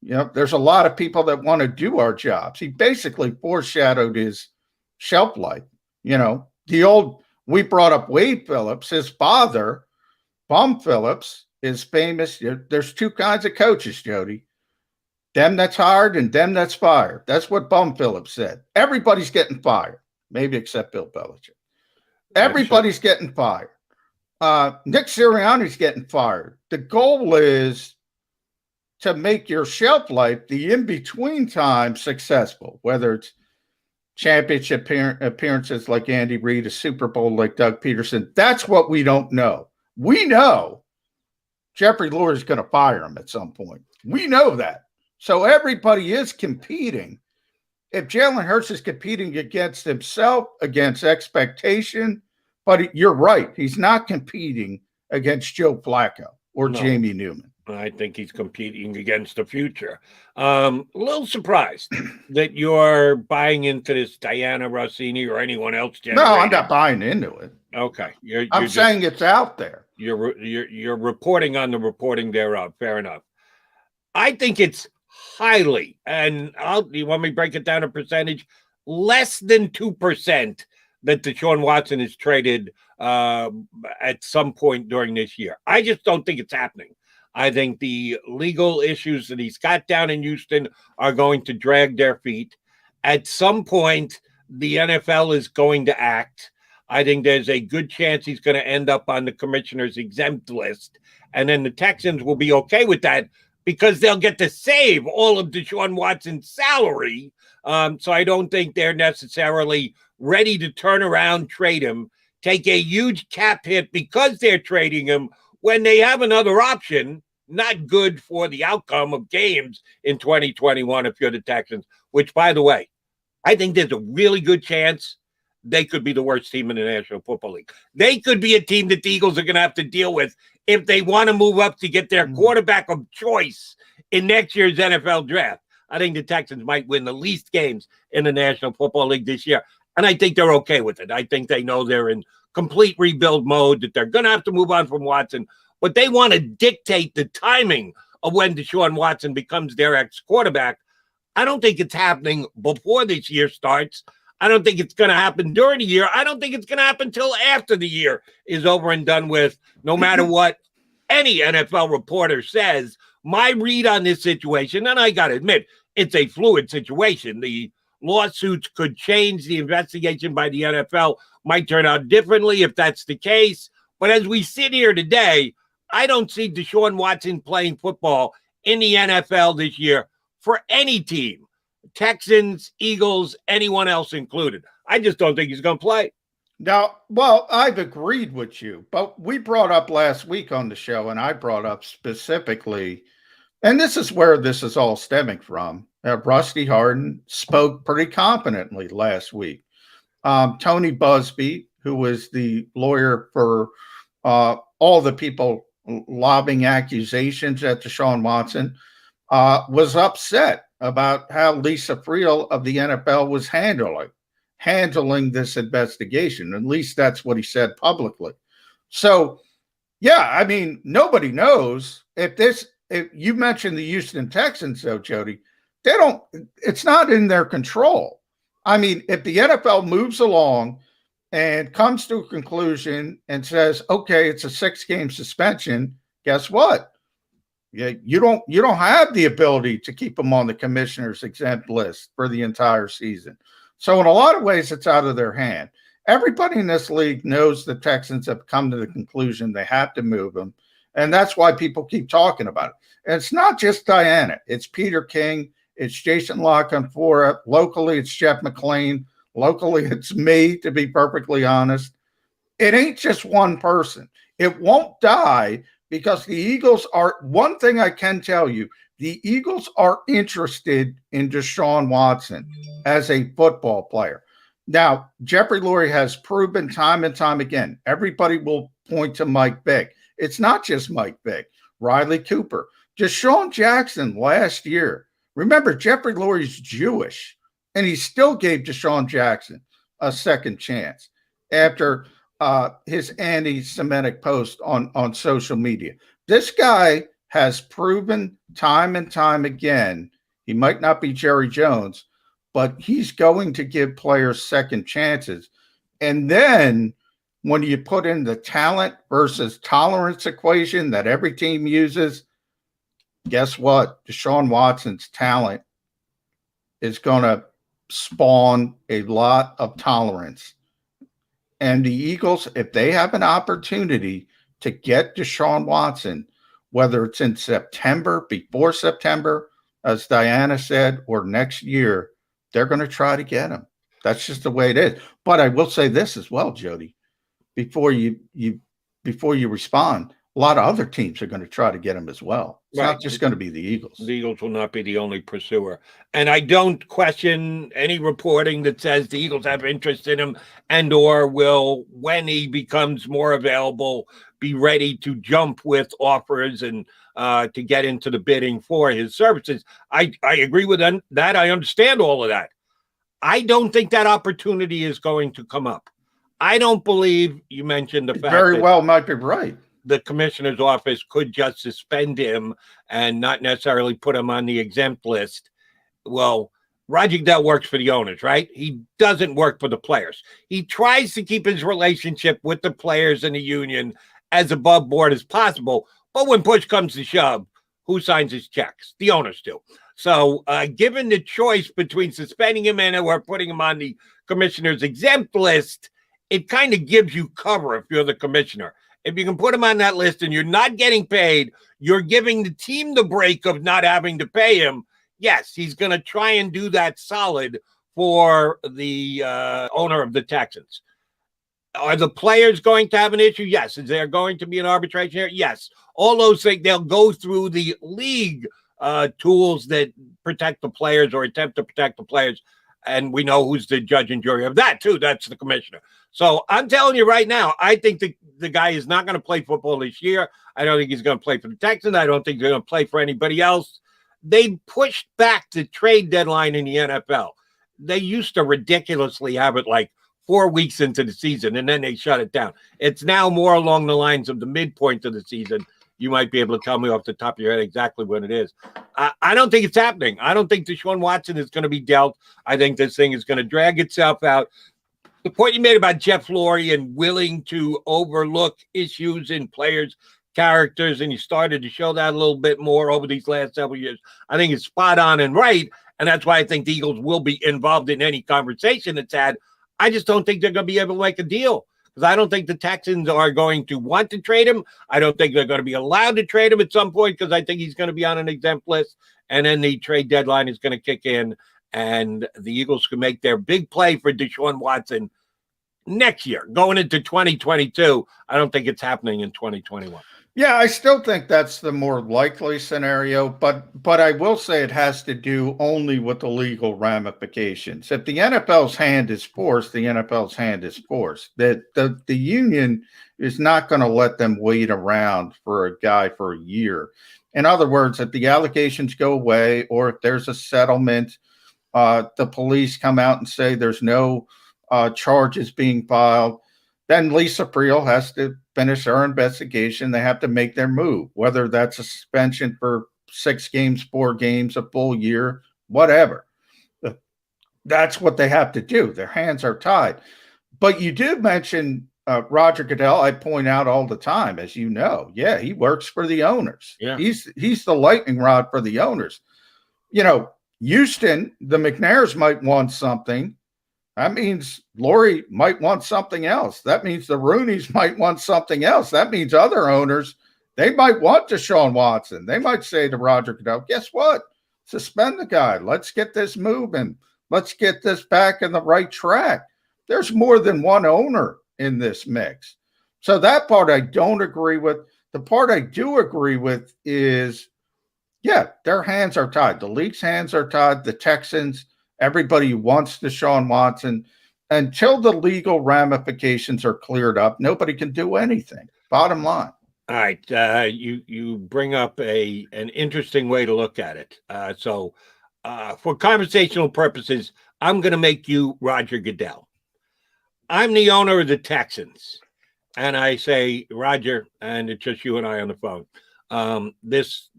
there's a lot of people that want to do our jobs. He basically foreshadowed his shelf life. We brought up Wade Phillips. His father, Bum Phillips, is famous. There's 2 kinds of coaches, Jody. Them that's hired and them that's fired. That's what Bum Phillips said. Everybody's getting fired, maybe except Bill Belichick. Everybody's getting fired. Nick Sirianni's getting fired. The goal is to make your shelf life, the in-between time, successful, whether it's championship appearances like Andy Reid, a Super Bowl like Doug Peterson. That's what we don't know. We know Jeffrey Lurie is going to fire him at some point. We know that. So everybody is competing. If Jalen Hurts is competing against himself, against expectation, but you're right. He's not competing against Joe Flacco or Jamie Newman. I think he's competing against the future. A little surprised that you're buying into this Diana Rossini or anyone else. No, I'm not buying into it. Okay, I'm saying it's out there. You're reporting on the reporting thereof. Fair enough. I think it's highly, and you want me to break it down a percentage? Less than 2% that Deshaun Watson is traded at some point during this year. I just don't think it's happening. I think the legal issues that he's got down in Houston are going to drag their feet. At some point, the NFL is going to act. I think there's a good chance he's going to end up on the commissioner's exempt list. And then the Texans will be okay with that because they'll get to save all of Deshaun Watson's salary. So I don't think they're necessarily ready to turn around, trade him, take a huge cap hit because they're trading him when they have another option. Not good for the outcome of games in 2021 if you're the Texans, which, by the way, I think there's a really good chance they could be the worst team in the National Football League. They could be a team that the Eagles are going to have to deal with if they want to move up to get their quarterback of choice in next year's NFL draft. I think the Texans might win the least games in the National Football League this year, and I think they're okay with it. I think they know they're in complete rebuild mode, that they're going to have to move on from Watson, but they want to dictate the timing of when Deshaun Watson becomes their ex-quarterback. I don't think it's happening before this year starts. I don't think it's going to happen during the year. I don't think it's going to happen until after the year is over and done with, no matter what any NFL reporter says. My read on this situation, and I got to admit, it's a fluid situation. The lawsuits could change. The investigation by the NFL might turn out differently if that's the case. But as we sit here today, I don't see Deshaun Watson playing football in the NFL this year for any team, Texans, Eagles, anyone else included. I just don't think he's going to play. Now, well, I've agreed with you, but we brought up last week on the show, and I brought up specifically, and this is where this is all stemming from. Rusty Hardin spoke pretty confidently last week. Tony Busby, who was the lawyer for all the people lobbing accusations at Deshaun Watson, was upset about how Lisa Friel of the NFL was handling this investigation. At least that's what he said publicly. So, yeah, I mean, nobody knows if you mentioned the Houston Texans, though, Jody, it's not in their control. I mean, if the NFL moves along and comes to a conclusion and says, okay, it's a 6-game suspension, guess what? You don't have the ability to keep them on the commissioner's exempt list for the entire season. So in a lot of ways, it's out of their hand. Everybody in this league knows the Texans have come to the conclusion they have to move them. And that's why people keep talking about it. And it's not just Diana. It's Peter King. It's Jason LaConfora. Locally, it's Jeff McLean. Locally, it's me, to be perfectly honest. It ain't just one person. It won't die because the Eagles are, one thing I can tell you, the Eagles are interested in Deshaun Watson as a football player. Now, Jeffrey Lurie has proven time and time again, everybody will point to Mike Vick. It's not just Mike Vick, Riley Cooper, Deshaun Jackson last year. Remember, Jeffrey Lurie's Jewish, and he still gave Deshaun Jackson a second chance after his anti-Semitic post on social media. This guy has proven time and time again, he might not be Jerry Jones, but he's going to give players second chances. And then when you put in the talent versus tolerance equation that every team uses, guess what? Deshaun Watson's talent is going to spawn a lot of tolerance. And the Eagles, if they have an opportunity to get Deshaun Watson, whether it's in September, before September, as Diana said, or next year, they're going to try to get him. That's just the way it is. But I will say this as well, Jody, before you respond, a lot of other teams are going to try to get him as well. It's not just going to be the Eagles. The Eagles will not be the only pursuer. And I don't question any reporting that says the Eagles have interest in him and or will, when he becomes more available, be ready to jump with offers and to get into the bidding for his services. I agree with that. I understand all of that. I don't think that opportunity is going to come up. I don't believe you mentioned the fact very well might be right. The commissioner's office could just suspend him and not necessarily put him on the exempt list. Well, Roger Goodell works for the owners, right? He doesn't work for the players. He tries to keep his relationship with the players and the union as above board as possible. But when push comes to shove, who signs his checks? The owners do. So given the choice between suspending him and or putting him on the commissioner's exempt list, it kind of gives you cover if you're the commissioner. If you can put him on that list and you're not getting paid, you're giving the team the break of not having to pay him. Yes, he's going to try and do that solid for the owner of the Texans. Are the players going to have an issue? Yes. Is there going to be an arbitration here? Yes. All those things, they'll go through the league tools that protect the players or attempt to protect the players. And we know who's the judge and jury of that, too. That's the commissioner. So I'm telling you right now, I think the guy is not going to play football this year. I don't think he's going to play for the Texans. I don't think they're going to play for anybody else. They pushed back the trade deadline in the NFL. They used to ridiculously have it like 4 weeks into the season, and then they shut it down. It's now more along the lines of the midpoint of the season. You might be able to tell me off the top of your head exactly when it is. I don't think it's happening. I don't think Deshaun Watson is going to be dealt. I think this thing is going to drag itself out. The point you made about Jeff Lurie and willing to overlook issues in players' characters, and you started to show that a little bit more over these last several years, I think it's spot on and right, and that's why I think the Eagles will be involved in any conversation that's had. I just don't think they're going to be able to make a deal because I don't think the Texans are going to want to trade him. I don't think they're going to be allowed to trade him at some point because I think he's going to be on an exempt list, and then the trade deadline is going to kick in, and the Eagles can make their big play for Deshaun Watson next year. Going into 2022, I don't think it's happening in 2021. Yeah, I still think that's the more likely scenario, but I will say it has to do only with the legal ramifications. If the NFL's hand is forced, the NFL's hand is forced. That the union is not going to let them wait around for a guy for a year. In other words, if the allegations go away or if there's a settlement, the police come out and say there's no charges being filed, then Lisa Friel has to finish her investigation. They have to make their move, whether that's a suspension for 6 games, 4 games, a full year, whatever. That's what they have to do. Their hands are tied. But you did mention Roger Goodell. I point out all the time, as you know. Yeah, he works for the owners. Yeah. He's the lightning rod for the owners. You know, Houston, the McNairs might want something. That means Lurie might want something else. That means the Rooneys might want something else. That means other owners, they might want Deshaun Watson. They might say to Roger Goodell, guess what? Suspend the guy. Let's get this moving. Let's get this back in the right track. There's more than one owner in this mix. So that part I don't agree with. The part I do agree with is, yeah, their hands are tied. The league's hands are tied. The Texans, everybody wants Deshaun Watson. Until the legal ramifications are cleared up, nobody can do anything. Bottom line. All right. You bring up an interesting way to look at it. So for conversational purposes, I'm going to make you Roger Goodell. I'm the owner of the Texans. And I say, Roger, and it's just you and I on the phone. This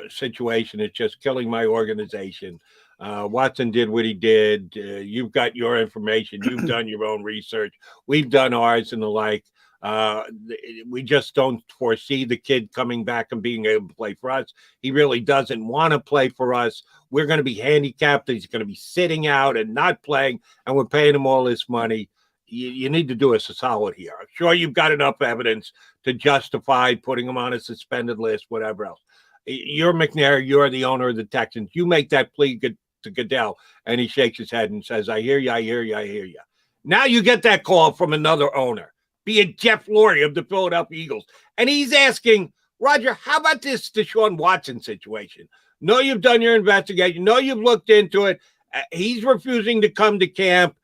situation is just killing my organization. Watson did what he did. You've got your information. You've done your own research. We've done ours and the like. We just don't foresee the kid coming back and being able to play for us. He really doesn't want to play for us. We're going to be handicapped. He's going to be sitting out and not playing, and we're paying him all this money. you need to do us a solid here. I'm sure you've got enough evidence to justify putting him on a suspended list, whatever else. You're McNair. You're the owner of the Texans. You make that plea to Goodell, and he shakes his head and says, I hear you, I hear you, I hear you. Now you get that call from another owner, be it Jeff Lurie of the Philadelphia Eagles, and he's asking, Roger, how about this Deshaun Watson situation? No, you've done your investigation. No, you've looked into it. He's refusing to come to camp.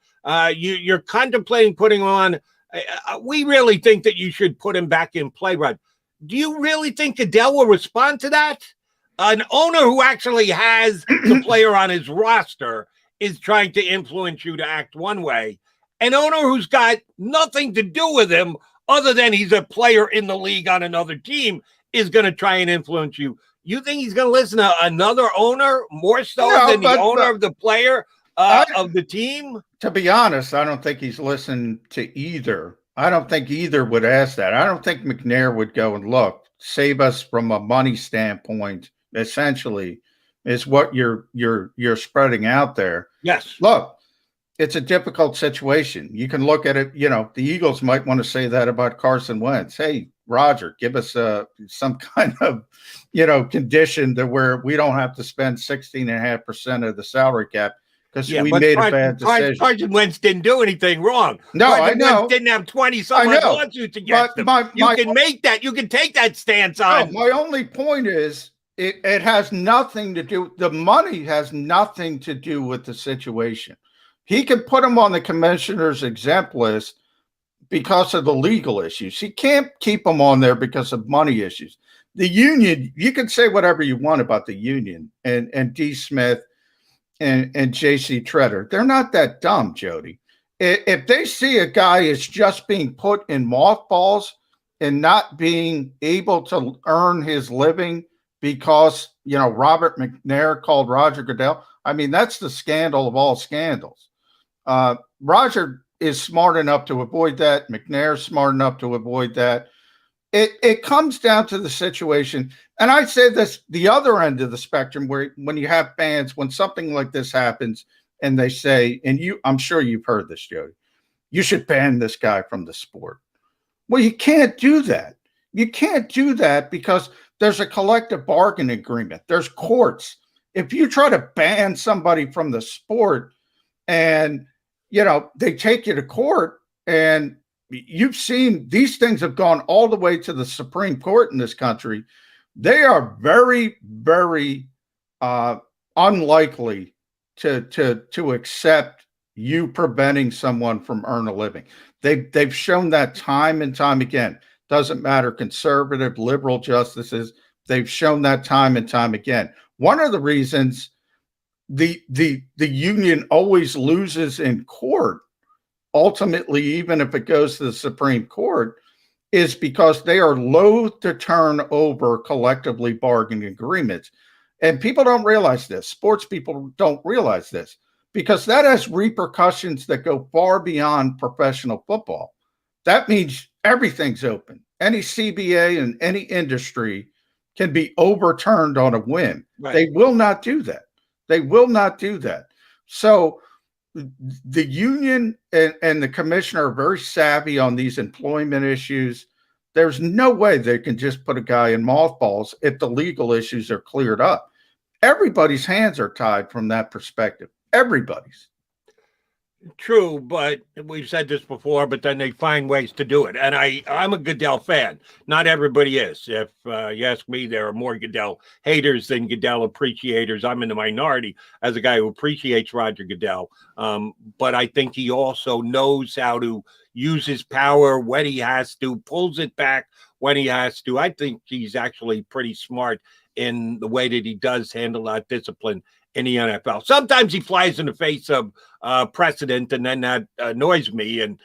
You're contemplating putting him on. We really think that you should put him back in play, Rod. Do you really think Goodell will respond to that? An owner who actually has the player on his roster is trying to influence you to act one way. An owner who's got nothing to do with him other than he's a player in the league on another team is going to try and influence you. You think he's going to listen to another owner more so than the owner of the player of the team? To be honest, I don't think he's listened to either. I don't think either would ask that. I don't think McNair would go and look, save us from a money standpoint, essentially, is what you're spreading out there. Yes. Look, it's a difficult situation. You can look at it, the Eagles might want to say that about Carson Wentz. Hey, Roger, give us some kind of, condition to where we don't have to spend 16.5% of the salary cap because we made a bad decision. Carson Wentz didn't do anything wrong. No, Carson I know. Wentz didn't have 20-some-odd lawsuits against him. You can make that. You can take that stance on. My only point is it has nothing to do. The money has nothing to do with the situation. He can put him on the commissioner's exempt list because of the legal issues. He can't keep him on there because of money issues. The union, you can say whatever you want about the union and D. Smith and J.C. Treader. They're not that dumb, Jody. If they see a guy is just being put in mothballs and not being able to earn his living because, Robert McNair called Roger Goodell, I mean, that's the scandal of all scandals. Roger is smart enough to avoid that. McNair's smart enough to avoid that. It comes down to the situation. And I say this, the other end of the spectrum, where when you have fans, when something like this happens and they say, and I'm sure you've heard this, Jody, you should ban this guy from the sport. Well, you can't do that. You can't do that because there's a collective bargaining agreement. There's courts. If you try to ban somebody from the sport and they take you to court, and you've seen these things have gone all the way to the Supreme Court in this country. They are very, very unlikely to accept you preventing someone from earning a living. They've shown that time and time again. Doesn't matter, conservative, liberal justices. They've shown that time and time again. One of the reasons the union always loses in court, ultimately, even if it goes to the Supreme Court, is because they are loath to turn over collectively bargaining agreements. And people don't realize this. Sports people don't realize this because that has repercussions that go far beyond professional football. That means everything's open. Any CBA in any industry can be overturned on a whim. Right. They will not do that. They will not do that. So the union and the commissioner are very savvy on these employment issues. There's no way they can just put a guy in mothballs if the legal issues are cleared up. Everybody's hands are tied from that perspective. Everybody's. True, but we've said this before, but then they find ways to do it. And I'm a Goodell fan. Not everybody is. If you ask me, there are more Goodell haters than Goodell appreciators. I'm in the minority as a guy who appreciates Roger Goodell. But I think he also knows how to use his power when he has to, pulls it back when he has to. I think he's actually pretty smart in the way that he does handle that discipline in the NFL. Sometimes he flies in the face of precedent, and then that annoys me. And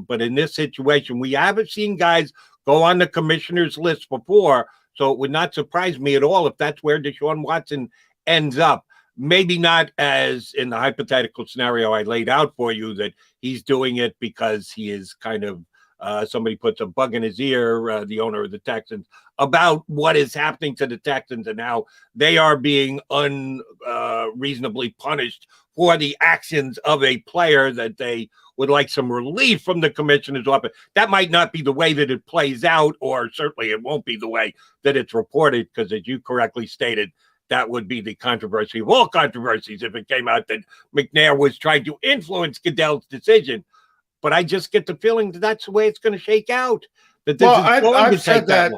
but in this situation, we haven't seen guys go on the commissioner's list before, so it would not surprise me at all if that's where Deshaun Watson ends up. Maybe not as in the hypothetical scenario I laid out for you, that he's doing it because he is kind of somebody puts a bug in his ear, the owner of the Texans, about what is happening to the Texans and how they are being unreasonably punished for the actions of a player, that they would like some relief from the commissioner's office. That might not be the way that it plays out, or certainly it won't be the way that it's reported, because as you correctly stated, that would be the controversy of all controversies if it came out that McNair was trying to influence Goodell's decision. But I just get the feeling that that's the way it's going to shake out. That this I've said that.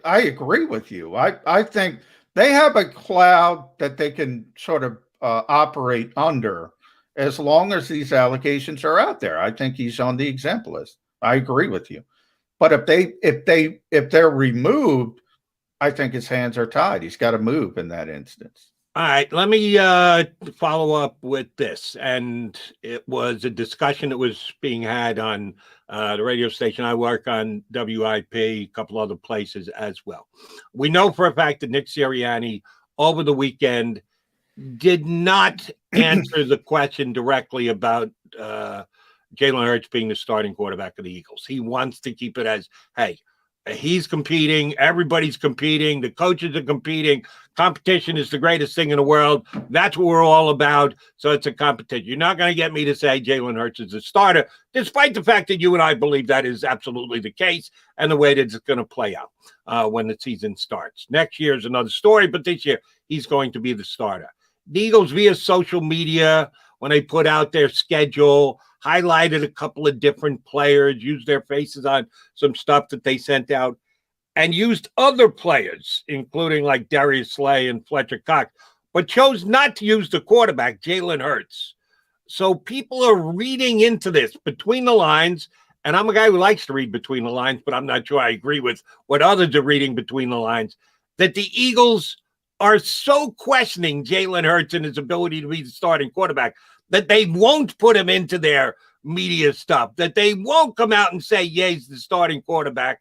I agree with you. I think they have a cloud that they can sort of operate under as long as these allegations are out there. I think he's on the exempt list. I agree with you. But if they're removed, I think his hands are tied. He's got to move in that instance. All right, let me follow up with this. And it was a discussion that was being had on the radio station I work on, WIP, a couple other places as well. We know for a fact that Nick Siriani over the weekend did not answer the question directly about Jalen Hurts being the starting quarterback of the Eagles. He wants to keep it as, hey, he's competing, everybody's competing, the coaches are competing, competition is the greatest thing in the world. That's what we're all about. So it's a competition. You're not going to get me to say Jalen Hurts is a starter, despite the fact that you and I believe that is absolutely the case and the way that it's going to play out when the season starts. Next year is another story, but this year he's going to be the starter. The Eagles, via social media, when they put out their schedule, highlighted a couple of different players, used their faces on some stuff that they sent out, and used other players, including like Darius Slay and Fletcher Cox, but chose not to use the quarterback, Jalen Hurts. So people are reading into this between the lines, and I'm a guy who likes to read between the lines, but I'm not sure I agree with what others are reading between the lines, that the Eagles are so questioning Jalen Hurts and his ability to be the starting quarterback that they won't put him into their media stuff, that they won't come out and say, yeah, he's the starting quarterback.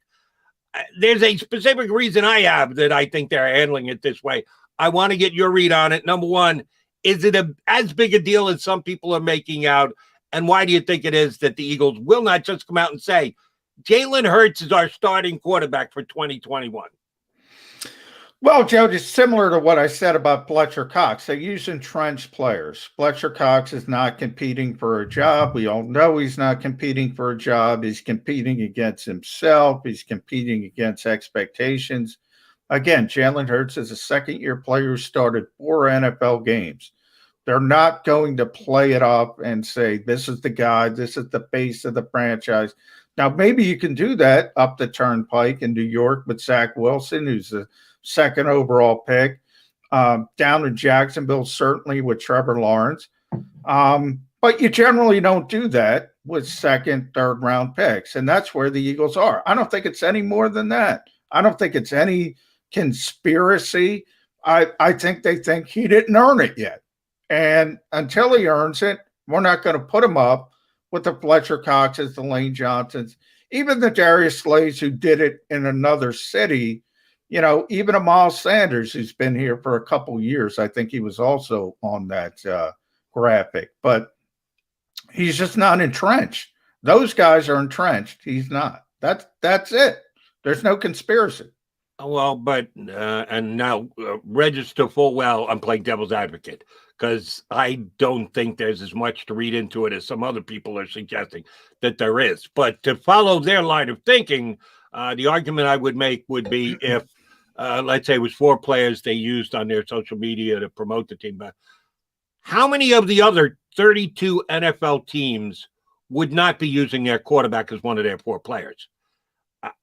There's a specific reason I have that I think they're handling it this way. I want to get your read on it. Number one, is it as big a deal as some people are making out? And why do you think it is that the Eagles will not just come out and say, Jalen Hurts is our starting quarterback for 2021? Well, Joe, it's similar to what I said about Fletcher Cox. They use entrenched players. Fletcher Cox is not competing for a job. We all know he's not competing for a job. He's competing against himself. He's competing against expectations. Again, Jalen Hurts is a second-year player who started 4 NFL games. They're not going to play it up and say, this is the guy, this is the base of the franchise. Now, maybe you can do that up the turnpike in New York with Zach Wilson, who's the second overall pick, down in Jacksonville, certainly with Trevor Lawrence. But you generally don't do that with second, third round picks. And that's where the Eagles are. I don't think it's any more than that. I don't think it's any conspiracy. I think they think he didn't earn it yet. And until he earns it, we're not going to put him up with the Fletcher Coxes, the Lane Johnsons, even the Darius Slays who did it in another city. You know, even a Miles Sanders who's been here for a couple years. I think he was also on that graphic, but he's just not entrenched. Those guys are entrenched. He's not. That's it. There's no conspiracy. Well, but and now register full well I'm playing devil's advocate, because I don't think there's as much to read into it as some other people are suggesting that there is. But to follow their line of thinking, the argument I would make would be if, let's say it was 4 players they used on their social media to promote the team, but how many of the other 32 NFL teams would not be using their quarterback as one of their 4 players?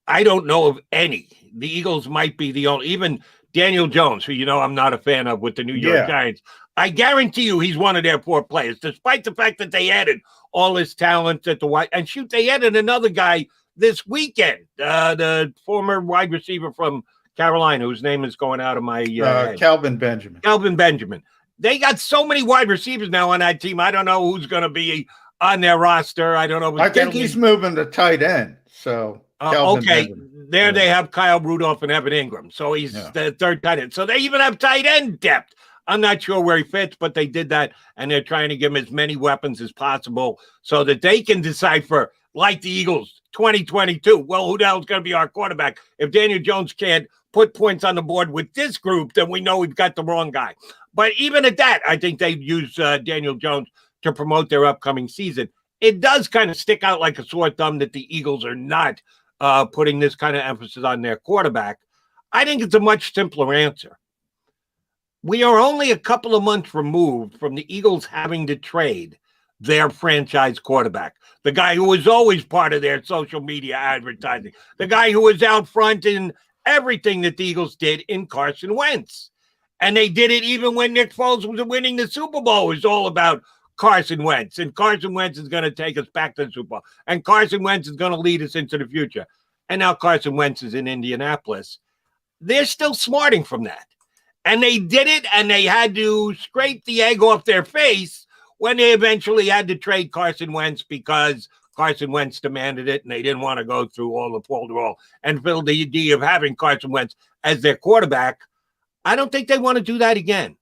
I don't know of any. The Eagles might be the only, even Daniel Jones, who you know I'm not a fan of with the New York Giants. I guarantee you he's one of their 4 players, despite the fact that they added all his talent at the wide. And shoot, they added another guy this weekend, the former wide receiver from Carolina, whose name is going out of my head. Kelvin Benjamin. Kelvin Benjamin. They got so many wide receivers now on that team. I don't know who's going to be on their roster. I don't know. I think he's moving to tight end. So okay, Benjamin. There they have Kyle Rudolph and Evan Ingram. So he's the third tight end. So they even have tight end depth. I'm not sure where he fits, but they did that, and they're trying to give him as many weapons as possible so that they can decipher like the Eagles 2022. Well, who the hell's going to be our quarterback? If Daniel Jones can't put points on the board with this group, then we know we've got the wrong guy. But even at that, I think they'd use Daniel Jones to promote their upcoming season. It does kind of stick out like a sore thumb that the Eagles are not putting this kind of emphasis on their quarterback. I think it's a much simpler answer. We are only a couple of months removed from the Eagles having to trade their franchise quarterback, the guy who was always part of their social media advertising, the guy who was out front in everything that the Eagles did in Carson Wentz. And they did it even when Nick Foles was winning the Super Bowl. It was all about Carson Wentz, and Carson Wentz is going to take us back to the Super Bowl, and Carson Wentz is going to lead us into the future. And now Carson Wentz is in Indianapolis. They're still smarting from that. And they did it, and they had to scrape the egg off their face when they eventually had to trade Carson Wentz because Carson Wentz demanded it, and they didn't want to go through all the falderall and fill the idea of having Carson Wentz as their quarterback. I don't think they want to do that again.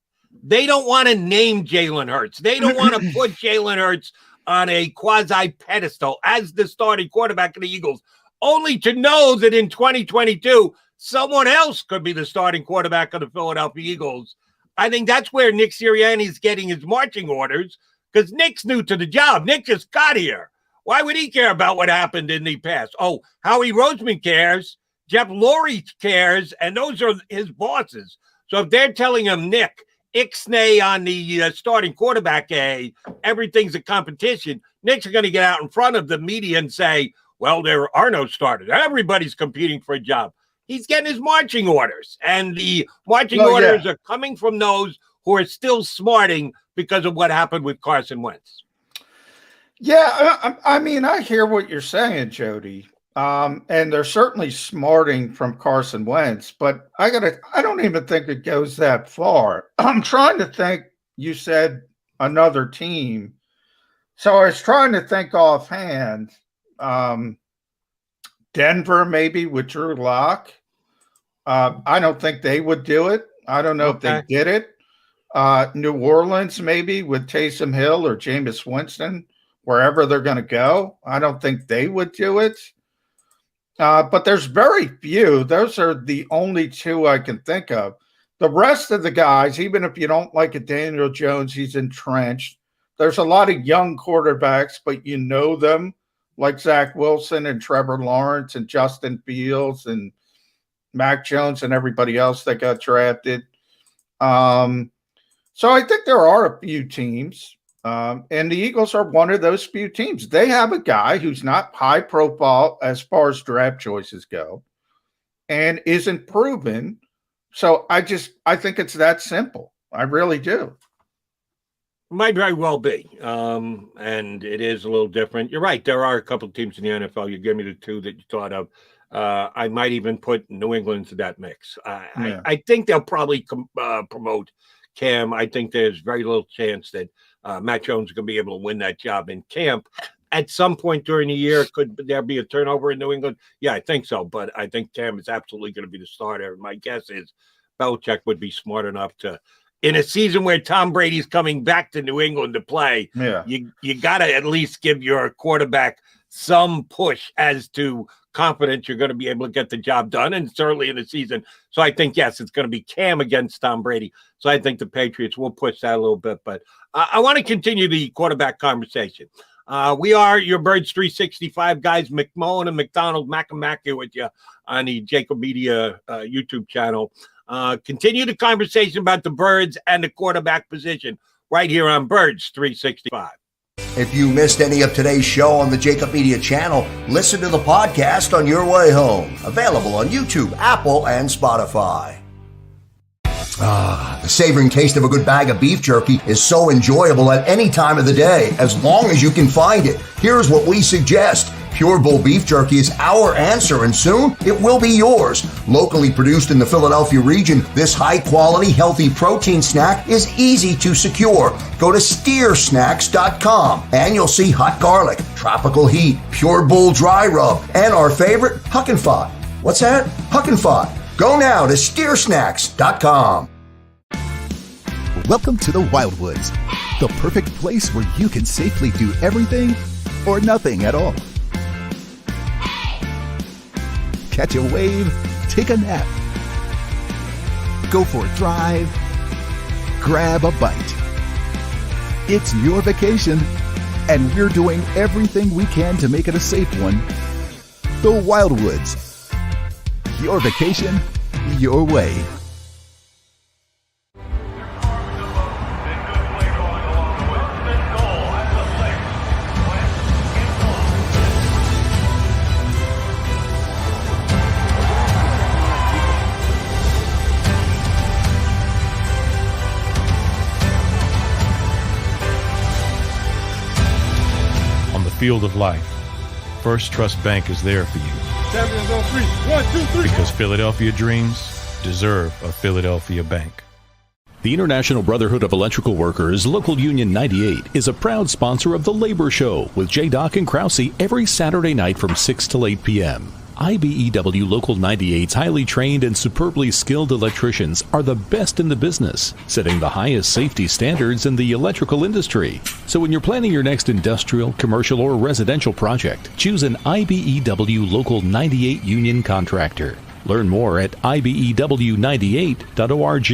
They don't want to name Jalen Hurts. They don't want to put Jalen Hurts on a quasi-pedestal as the starting quarterback of the Eagles, only to know that in 2022, someone else could be the starting quarterback of the Philadelphia Eagles. I think that's where Nick Siriani is getting his marching orders, because Nick's new to the job. Nick just got here. Why would he care about what happened in the past? Oh, Howie Roseman cares. Jeff Lurie cares, and those are his bosses. So if they're telling him, Nick, ixnay on the starting quarterback, everything's a competition, Nick's going to get out in front of the media and say, well, there are no starters. Everybody's competing for a job. He's getting his marching orders, and the marching orders are coming from those who are still smarting because of what happened with Carson Wentz. Yeah, I mean, I hear what you're saying, Jody, and they're certainly smarting from Carson Wentz, but I don't even think it goes that far. I'm trying to think. You said another team, so I was trying to think offhand. Denver, maybe, with Drew Lock. I don't think they would do it. I don't know if they did it. New Orleans, maybe, with Taysom Hill or Jameis Winston, wherever they're going to go. I don't think they would do it. But there's very few. Those are the only two I can think of. The rest of the guys, even if you don't like a Daniel Jones, he's entrenched. There's a lot of young quarterbacks, but you know them, like Zach Wilson and Trevor Lawrence and Justin Fields and Mac Jones and everybody else that got drafted. So I think there are a few teams, and the Eagles are one of those few teams. They have a guy who's not high profile as far as draft choices go and isn't proven. So I think it's that simple. I really do. Might very well be. And it is a little different. You're right. There are a couple of teams in the NFL. You give me the two that you thought of. I might even put New England into that mix. I think they'll probably promote Cam. I think there's very little chance that Matt Jones is going to be able to win that job in camp. At some point during the year, could there be a turnover in New England? Yeah, I think so. But I think Cam is absolutely going to be the starter. My guess is Belichick would be smart enough to, in a season where Tom Brady's coming back to New England to play, you got to at least give your quarterback some push as to confidence you're going to be able to get the job done, and it's early in the season. So I think, yes, it's going to be Cam against Tom Brady. So I think the Patriots will push that a little bit. But I want to continue the quarterback conversation. We are your Birds 365 guys, McMullen and McDonald, Mac here with you on the JAKIB Media YouTube channel. Continue the conversation about the Birds and the quarterback position right here on Birds 365. If you missed any of today's show on the JAKIB Media channel, listen to the podcast on your way home. Available on YouTube, Apple, and Spotify. The savoring taste of a good bag of beef jerky is so enjoyable at any time of the day, as long as you can find it. Here's what we suggest. Pure Bull beef jerky is our answer, and soon it will be yours. Locally produced in the Philadelphia region, this high-quality, healthy protein snack is easy to secure. Go to steersnacks.com, and you'll see hot garlic, tropical heat, Pure Bull dry rub, and our favorite, Huck and Fod. What's that? Huck and Fod. Go now to steersnacks.com. Welcome to the Wildwoods, the perfect place where you can safely do everything or nothing at all. catch a wave, take a nap, go for a drive, grab a bite. It's your vacation, and we're doing everything we can to make it a safe one. The Wildwoods. Your vacation, your way. Field of life, First Trust Bank is there for you. Champions on 3. 1, 2, 3. Because Philadelphia dreams deserve a Philadelphia bank. The International Brotherhood of Electrical Workers, Local Union 98, is a proud sponsor of The Labor Show with J. and Krause every Saturday night from 6 till 8 p.m. IBEW Local 98's highly trained and superbly skilled electricians are the best in the business, setting the highest safety standards in the electrical industry. So when you're planning your next industrial, commercial, or residential project, choose an IBEW Local 98 union contractor. Learn more at ibew98.org.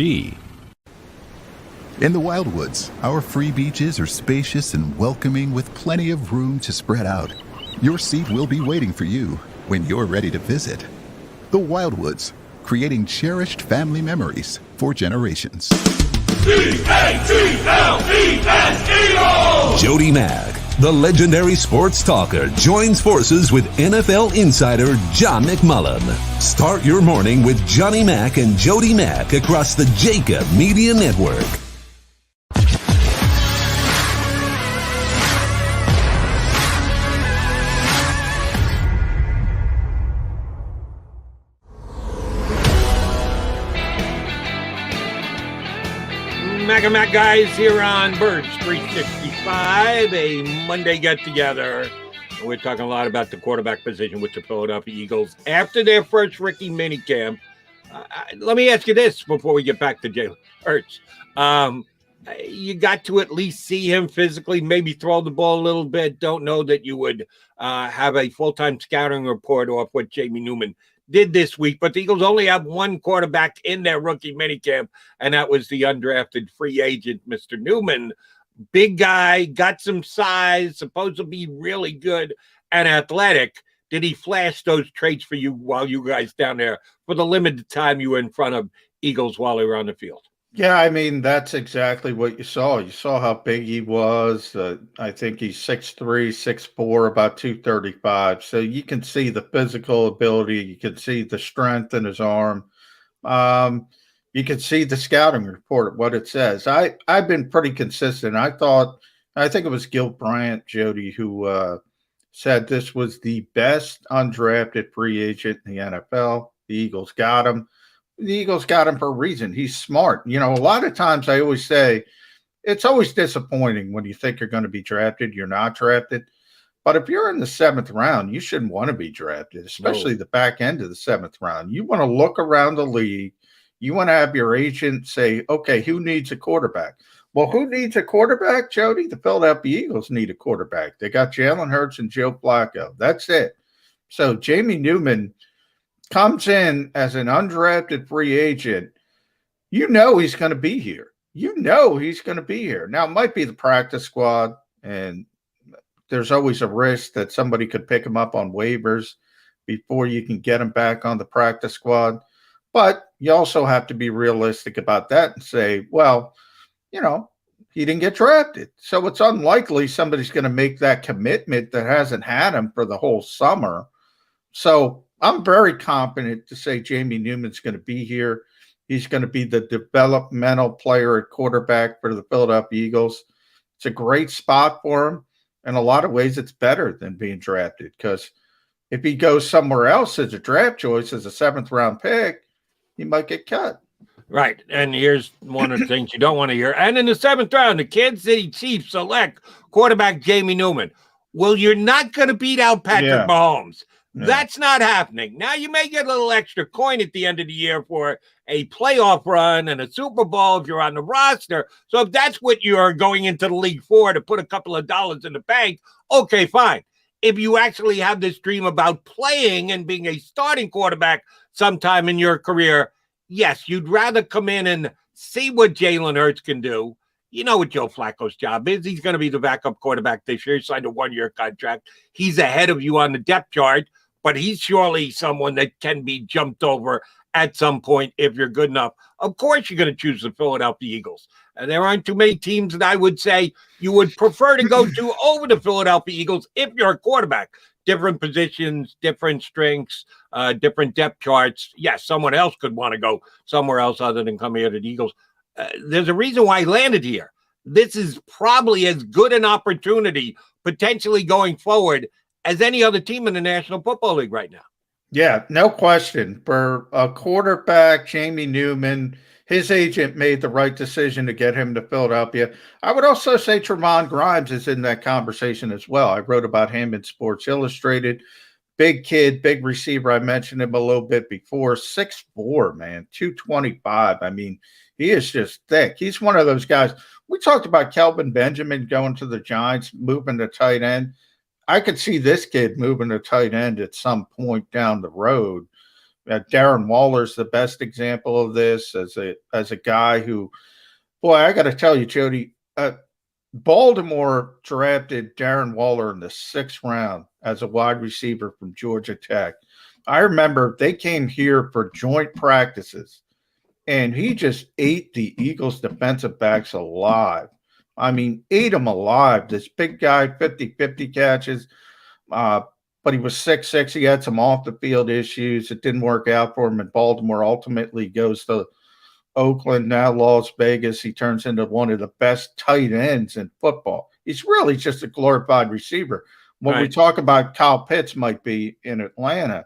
In the Wildwoods, our free beaches are spacious and welcoming with plenty of room to spread out. Your seat will be waiting for you when you're ready to visit. The Wildwoods, creating cherished family memories for generations. Jody Mack, the legendary sports talker, joins forces with NFL insider John McMullen. Start your morning with Johnny Mack and Jody Mack across the JAKIB Media Network. Mac guys here on Birds 365, a Monday get-together. We're talking a lot about the quarterback position with the Philadelphia Eagles after their first rookie minicamp. Let me ask you this before we get back to Jalen Hurts. You got to at least see him physically, maybe throw the ball a little bit. Don't know that you would have a full-time scouting report off what Jamie Newman did this week, but the Eagles only have one quarterback in their rookie minicamp, and that was the undrafted free agent, Mr. Newman. Big guy, got some size, supposed to be really good and athletic. Did he flash those traits for you while you guys down there for the limited time you were in front of Eagles while they were on the field? Yeah, I mean, that's exactly what you saw. You saw how big he was. I think he's 6'3", 6'4", about 235. So you can see the physical ability. You can see the strength in his arm. You can see the scouting report, what it says. I've been pretty consistent. I think it was Gil Bryant, Jody, who said this was the best undrafted free agent in the NFL. The Eagles got him. The Eagles got him for a reason. He's smart. You know, a lot of times I always say it's always disappointing when you think you're going to be drafted, you're not drafted. But if you're in the 7th round, you shouldn't want to be drafted, especially the back end of the 7th round. You want to look around the league. You want to have your agent say, okay, who needs a quarterback? Well, who needs a quarterback, Jody? The Philadelphia Eagles need a quarterback. They got Jalen Hurts and Joe Flacco. That's it. So Jamie Newman comes in as an undrafted free agent. You know he's going to be here. You know he's going to be here. Now, it might be the practice squad, and there's always a risk that somebody could pick him up on waivers before you can get him back on the practice squad. But you also have to be realistic about that and say, well, you know, he didn't get drafted. So it's unlikely somebody's going to make that commitment that hasn't had him for the whole summer. So I'm very confident to say Jamie Newman's going to be here. He's going to be the developmental player at quarterback for the Philadelphia Eagles. It's a great spot for him. In a lot of ways, it's better than being drafted, because if he goes somewhere else as a draft choice, as a 7th round pick, he might get cut. Right. And here's one of the things you don't want to hear. And in the 7th round, the Kansas City Chiefs select quarterback Jamie Newman. Well, you're not going to beat out Patrick Mahomes. Yeah. That's not happening. Now, you may get a little extra coin at the end of the year for a playoff run and a Super Bowl if you're on the roster. So if that's what you're going into the league for, to put a couple of dollars in the bank, okay, fine. if you actually have this dream about playing and being a starting quarterback sometime in your career, yes, you'd rather come in and see what Jalen Hurts can do. You know what Joe Flacco's job is. He's going to be the backup quarterback this year. He signed a 1-year contract. He's ahead of you on the depth chart, but he's surely someone that can be jumped over at some point if you're good enough. Of course, you're going to choose the Philadelphia Eagles. And there aren't too many teams that I would say you would prefer to go to over the Philadelphia Eagles if you're a quarterback. Different positions, different strengths, different depth charts. Yes, someone else could want to go somewhere else other than come here to the Eagles. There's a reason why he landed here. This is probably as good an opportunity potentially going forward as any other team in the National Football League right now. Yeah, no question. For a quarterback, Jamie Newman, his agent made the right decision to get him to Philadelphia. I would also say Trevon Grimes is in that conversation as well. I wrote about him in Sports Illustrated. Big kid, big receiver. I mentioned him a little bit before. 6'4", man, 225. I mean, he is just thick. He's one of those guys. We talked about Kelvin Benjamin going to the Giants, moving to tight end. I could see this kid moving to tight end at some point down the road. Darren Waller's the best example of this as a guy who, boy, I got to tell you, Jody, Baltimore drafted Darren Waller in the 6th round as a wide receiver from Georgia Tech. I remember they came here for joint practices, and he just ate the Eagles defensive backs alive. I mean, ate them alive. This big guy, 50-50 catches, but he was 6'6". He had some off-the-field issues. It didn't work out for him in Baltimore. Ultimately goes to Oakland, now Las Vegas. He turns into one of the best tight ends in football. He's really just a glorified receiver. When we talk about Kyle Pitts might be in Atlanta,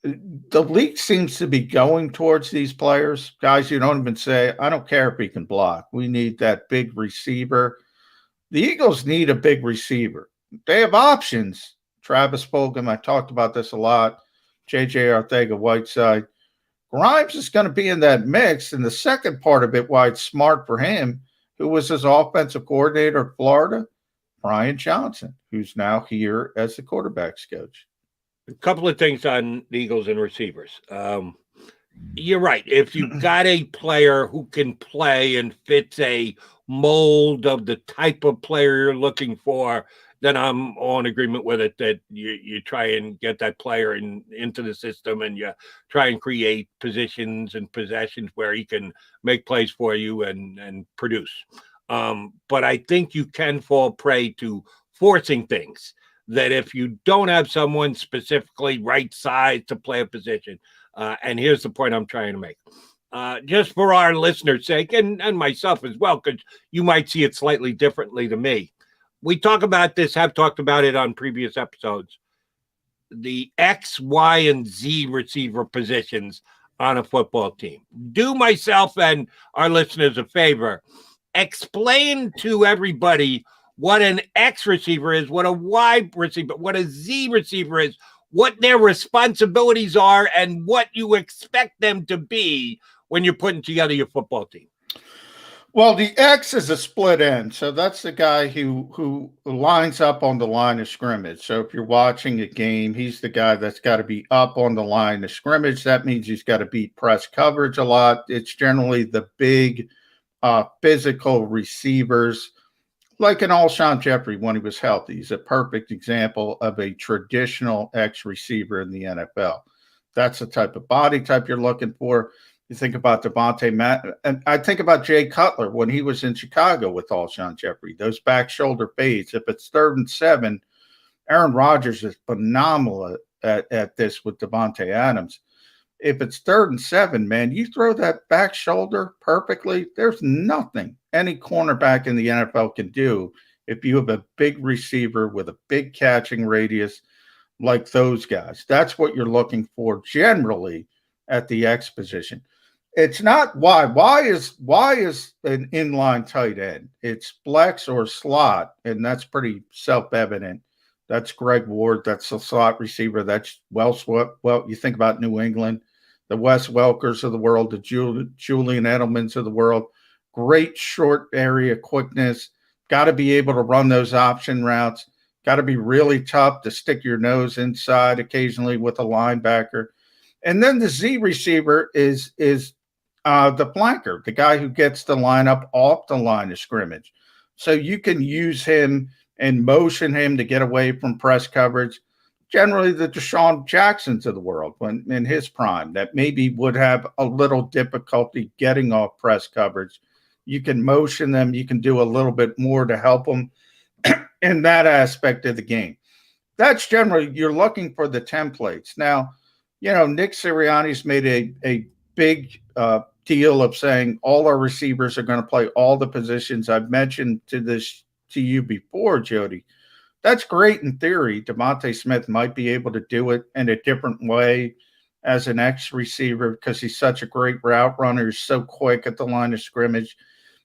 the league seems to be going towards these players, guys you don't even say, I don't care if he can block. We need that big receiver. The Eagles need a big receiver. They have options. Travis Fulgham, I talked about this a lot. J.J. Arcega-Whiteside. Grimes is going to be in that mix. And the second part of it, why it's smart for him, who was his offensive coordinator at Florida, Brian Johnson, who's now here as the quarterback's coach. A couple of things on the Eagles and receivers. You're right. If you've got a player who can play and fits a mold of the type of player you're looking for, then I'm all in agreement with it that you try and get that player into the system and you try and create positions and possessions where he can make plays for you and produce. But I think you can fall prey to forcing things that if you don't have someone specifically right size to play a position, and here's the point I'm trying to make. Just for our listeners' sake, and myself as well, because you might see it slightly differently to me. We talk about this, have talked about it on previous episodes. The X, Y, and Z receiver positions on a football team. Do myself and our listeners a favor. Explain to everybody what an X receiver is, what a Y receiver, what a Z receiver is, what their responsibilities are, and what you expect them to be when you're putting together your football team. Well, the X is a split end. So that's the guy who lines up on the line of scrimmage. So if you're watching a game, he's the guy that's got to be up on the line of scrimmage. That means he's got to beat press coverage a lot. It's generally the big physical receivers, like an Alshon Jeffrey when he was healthy. He's a perfect example of a traditional X receiver in the NFL. That's the type of body type you're looking for. You think about Devonte Matt, and I think about Jay Cutler when he was in Chicago with Alshon Jeffrey, those back shoulder fades. If it's 3rd and 7, Aaron Rodgers is phenomenal at this with Devontae Adams. If it's 3rd and 7, man, you throw that back shoulder perfectly. There's nothing any cornerback in the NFL can do if you have a big receiver with a big catching radius like those guys. That's what you're looking for generally at the X position. It's not Y. Y is an inline tight end. It's flex or slot, and that's pretty self-evident. That's Greg Ward. That's a slot receiver. That's well, you think about New England, the Wes Welkers of the world, the Julian Edelmans of the world. Great short area quickness. Got to be able to run those option routes. Got to be really tough to stick your nose inside occasionally with a linebacker. And then the Z receiver is the flanker, the guy who gets the lineup off the line of scrimmage. So you can use him and motion him to get away from press coverage. Generally, the Deshaun Jacksons of the world, when in his prime, that maybe would have a little difficulty getting off press coverage. You can motion them. You can do a little bit more to help them in that aspect of the game. That's generally, you're looking for the templates. Now, Nick Sirianni's made a big deal of saying all our receivers are going to play all the positions. I've mentioned to you before, Jody. That's great in theory. Devonte Smith might be able to do it in a different way as an X receiver because he's such a great route runner. He's so quick at the line of scrimmage.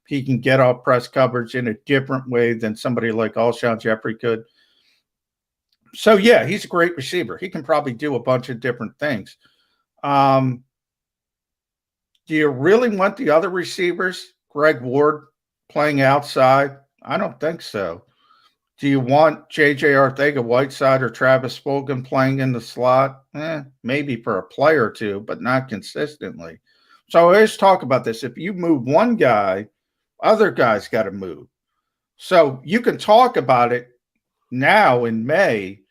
He can get off press coverage in a different way than somebody like Alshon Jeffrey could. So, yeah, he's a great receiver. He can probably do a bunch of different things. Do you really want the other receivers, Greg Ward, playing outside? I don't think so. Do you want J.J. Arcega-Whiteside or Travis Fulgham playing in the slot? Maybe for a play or two, but not consistently. So I always talk about this. If you move one guy, other guys got to move. So you can talk about it now in May,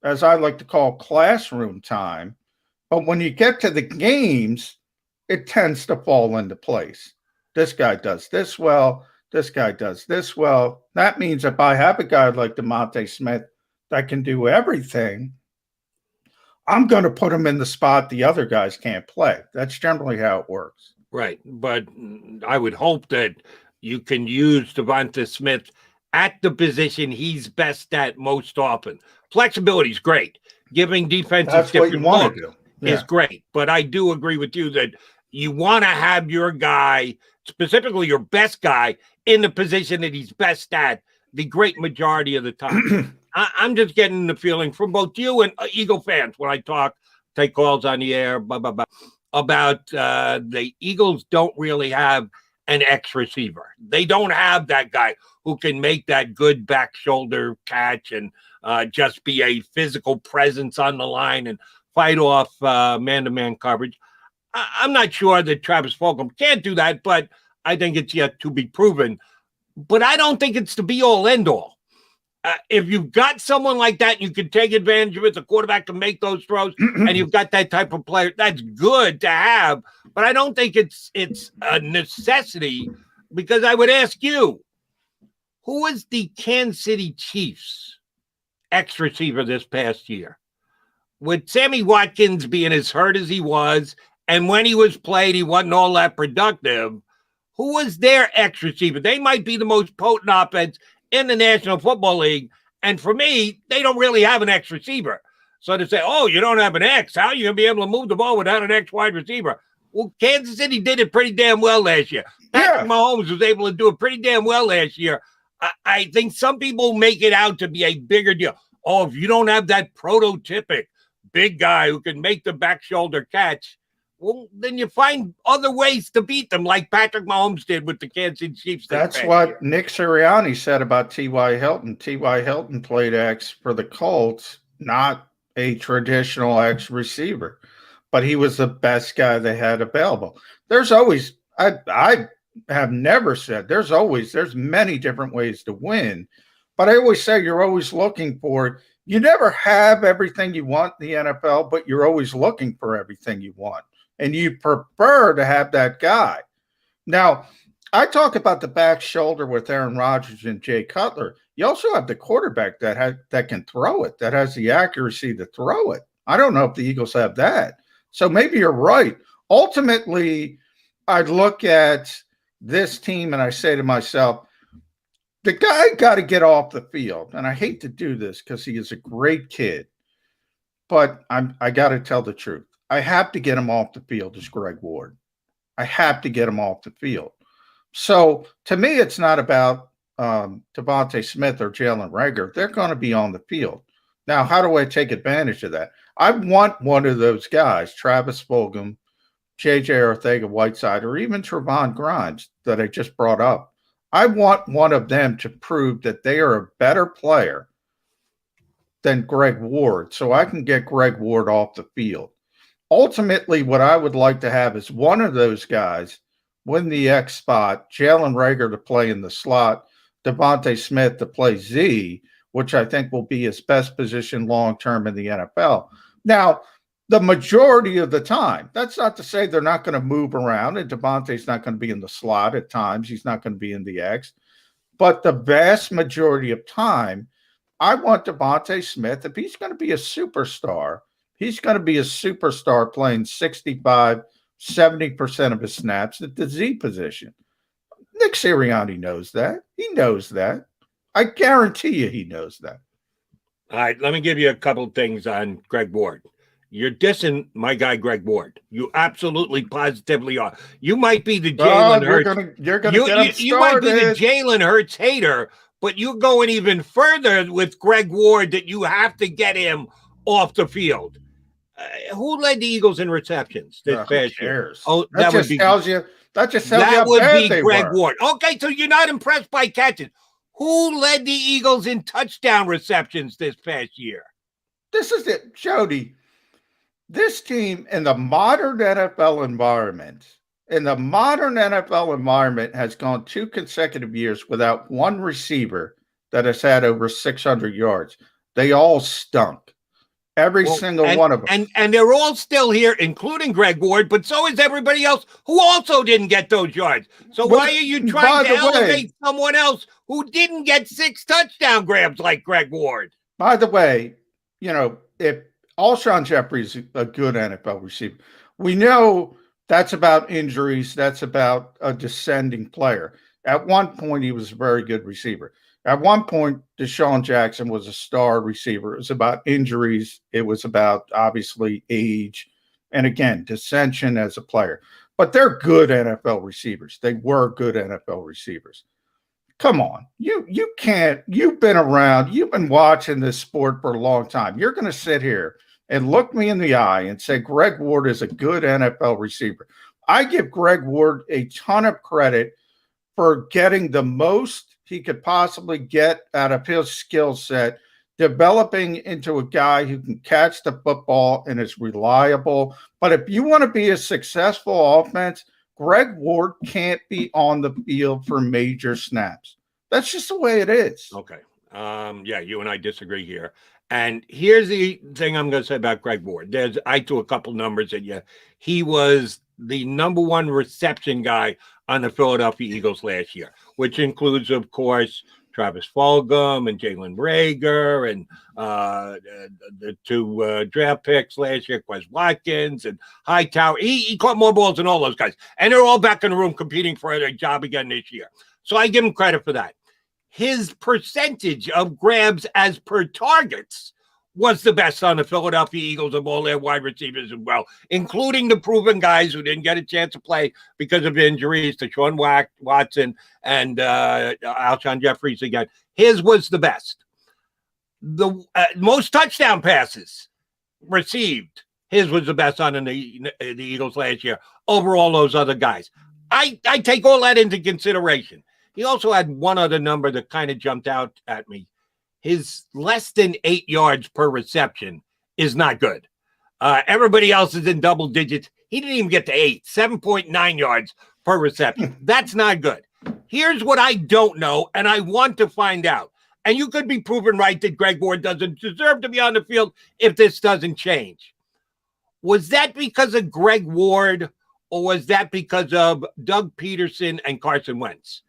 as I like to call classroom time. But when you get to the games, it tends to fall into place. This guy does this well. This guy does this well. That means if I have a guy like Devonte Smith that can do everything, I'm going to put him in the spot the other guys can't play. That's generally how it works. Right. But I would hope that you can use Devonte Smith at the position he's best at most often. Flexibility is great. Giving defenses different looks is great. But I do agree with you that you want to have your guy, specifically your best guy, in the position that he's best at the great majority of the time. I'm just getting the feeling from both you and Eagle fans when I take calls on the air, about the Eagles don't really have an X receiver. They don't have that guy who can make that good back shoulder catch and just be a physical presence on the line and fight off man-to-man coverage. I'm not sure that Travis Fulgham can't do that, but I think it's yet to be proven. But I don't think it's the be-all, end-all. If you've got someone like that, you can take advantage of it. The quarterback can make those throws, and you've got that type of player. That's good to have, but I don't think it's a necessity, because I would ask you, who was the Kansas City Chiefs X receiver this past year? With Sammy Watkins being as hurt as he was, and when he was played, he wasn't all that productive. Who was their X receiver? They might be the most potent offense in the National Football League. And for me, they don't really have an X receiver. So to say, oh, you don't have an X, how are you going to be able to move the ball without an X wide receiver? Well, Kansas City did it pretty damn well last year. Patrick Mahomes was able to do it pretty damn well last year. I think some people make it out to be a bigger deal. Oh, if you don't have that prototypic big guy who can make the back shoulder catch, well, then you find other ways to beat them, like Patrick Mahomes did with the Kansas City Chiefs. That's what Nick Sirianni said about T.Y. Hilton. T.Y. Hilton played X for the Colts, not a traditional X receiver, but he was the best guy they had available. There's always, I have never said, there's many different ways to win, but I always say you're always looking for it. You never have everything you want in the NFL, but you're always looking for everything you want. And you prefer to have that guy. Now, I talk about the back shoulder with Aaron Rodgers and Jay Cutler. You also have the quarterback that can throw it, that has the accuracy to throw it. I don't know if the Eagles have that. So maybe you're right. Ultimately, I'd look at this team and I say to myself, the guy got to get off the field. And I hate to do this because he is a great kid, but I got to tell the truth. I have to get him off the field as Greg Ward. I have to get him off the field. So to me, it's not about Devonte Smith or Jalen Reagor. They're going to be on the field. Now, how do I take advantage of that? I want one of those guys, Travis Fulgham, J.J. Arcega-Whiteside, or even Trevon Grimes that I just brought up. I want one of them to prove that they are a better player than Greg Ward, so I can get Greg Ward off the field. Ultimately, what I would like to have is one of those guys win the X spot, Jalen Reagor to play in the slot, Devonte Smith to play Z, which I think will be his best position long-term in the NFL. Now, the majority of the time, that's not to say they're not going to move around, and Devontae's not going to be in the slot at times. He's not going to be in the X. But the vast majority of time, I want Devonte Smith, if he's going to be a superstar, he's going to be a superstar playing 65, 70% of his snaps at the Z position. Nick Siriani knows that. He knows that. I guarantee you he knows that. All right, let me give you a couple things on Greg Ward. You're dissing my guy, Greg Ward. You absolutely positively are. You might be the Jalen Hurts. You're gonna get him started. You might be the Jalen Hurts hater, but you're going even further with Greg Ward that you have to get him off the field. Who led the Eagles in receptions this past year? Oh, that just tells you. That just tells you how bad they Greg were. Ward. Okay, so you're not impressed by catches. Who led the Eagles in touchdown receptions this past year? This is it, Jody. This team in the modern NFL environment, has gone 2 consecutive years without one receiver that has had over 600 yards. They all stunk. Every single one of them. And they're all still here, including Greg Ward, but so is everybody else who also didn't get those yards. So why are you trying to elevate someone else who didn't get 6 touchdown grabs like Greg Ward? By the way, if Alshon Jeffrey's a good NFL receiver, we know that's about injuries. That's about a descending player. At one point, he was a very good receiver. At one point, Deshaun Jackson was a star receiver. It was about injuries. It was about, obviously, age. And again, dissension as a player. But they're good NFL receivers. They were good NFL receivers. Come on. You can't. You've been around. You've been watching this sport for a long time. You're going to sit here and look me in the eye and say Greg Ward is a good NFL receiver. I give Greg Ward a ton of credit for getting the most he could possibly get out of his skill set, developing into a guy who can catch the football and is reliable. But if you want to be a successful offense, Greg Ward can't be on the field for major snaps. That's just the way it is. Okay. Yeah, you and I disagree here. And here's the thing I'm going to say about Greg Ward. I threw a couple numbers at you. He was the #1 reception guy on the Philadelphia Eagles last year, which includes, of course, Travis Fulgham and Jalen Reagor and the 2 draft picks last year, Quez Watkins and Hightower. He caught more balls than all those guys. And they're all back in the room competing for a job again this year. So I give him credit for that. His percentage of grabs as per targets was the best on the Philadelphia Eagles of all their wide receivers as well, including the proven guys who didn't get a chance to play because of injuries to Sean Watson and Alshon Jeffries again. His was the best. The most touchdown passes received, his was the best on the Eagles last year over all those other guys. I take all that into consideration. He also had one other number that kind of jumped out at me. His less than 8 yards per reception is not good. Everybody else is in double digits. He didn't even get to 8, 7.9 yards per reception. That's not good. Here's what I don't know, and I want to find out. And you could be proven right that Greg Ward doesn't deserve to be on the field if this doesn't change. Was that because of Greg Ward, or was that because of Doug Peterson and Carson Wentz?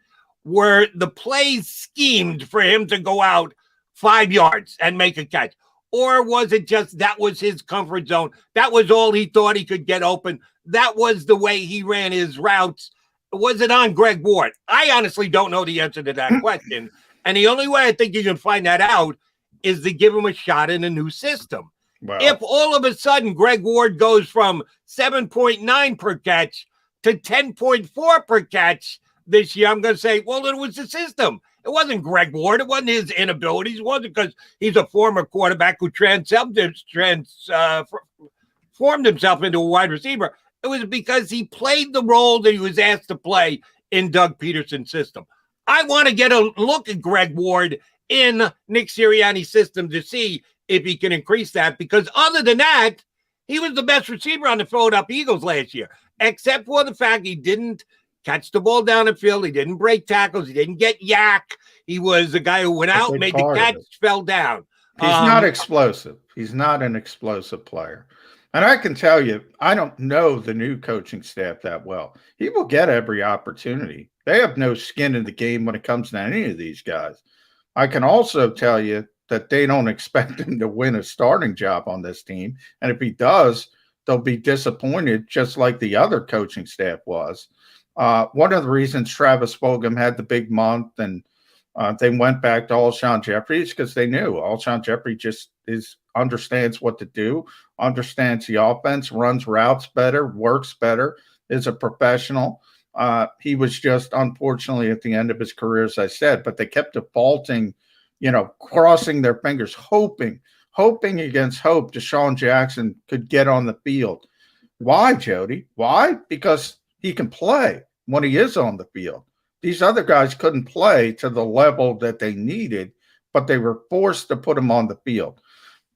Were the plays schemed for him to go out 5 yards and make a catch? Or was it just that was his comfort zone? That was all he thought he could get open. That was the way he ran his routes. Was it on Greg Ward? I honestly don't know the answer to that question. And the only way I think you can find that out is to give him a shot in a new system. Wow. If all of a sudden Greg Ward goes from 7.9 per catch to 10.4 per catch this year, I'm going to say, well, it was the system. It wasn't Greg Ward. It wasn't his inabilities. It wasn't because he's a former quarterback who transformed himself into a wide receiver. It was because he played the role that he was asked to play in Doug Peterson's system. I want to get a look at Greg Ward in Nick Sirianni's system to see if he can increase that, because other than that, he was the best receiver on the Philadelphia Eagles last year, except for the fact he didn't catch the ball down the field. He didn't break tackles. He didn't get yak. He was the guy who went out, made the catch, fell down. He's not explosive. He's not an explosive player. And I can tell you, I don't know the new coaching staff that well. He will get every opportunity. They have no skin in the game when it comes to any of these guys. I can also tell you that they don't expect him to win a starting job on this team. And if he does, they'll be disappointed, just like the other coaching staff was. One of the reasons Travis Fulgham had the big month and they went back to Alshon Jeffrey is because they knew Alshon Jeffrey just understands what to do, understands the offense, runs routes better, works better, is a professional. He was just, unfortunately, at the end of his career, as I said, but they kept defaulting, crossing their fingers, hoping against hope Deshaun Jackson could get on the field. Why, Jody? Why? Because he can play when he is on the field. These other guys couldn't play to the level that they needed, but they were forced to put him on the field.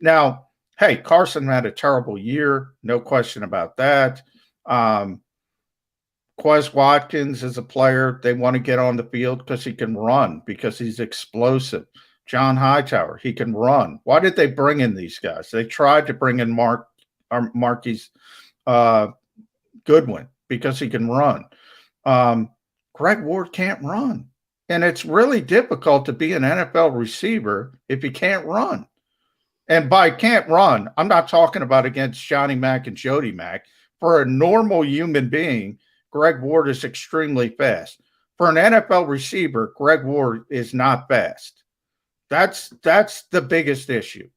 Now, hey, Carson had a terrible year, no question about that. Quez Watkins is a player they want to get on the field because he can run, because he's explosive. John Hightower, he can run. Why did they bring in these guys? They tried to bring in Marquise Goodwin because he can run. Greg Ward can't run. And it's really difficult to be an NFL receiver if you can't run. And by can't run, I'm not talking about against Johnny Mack and Jody Mack. For a normal human being, Greg Ward is extremely fast. For an NFL receiver, Greg Ward is not fast. That's the biggest issue.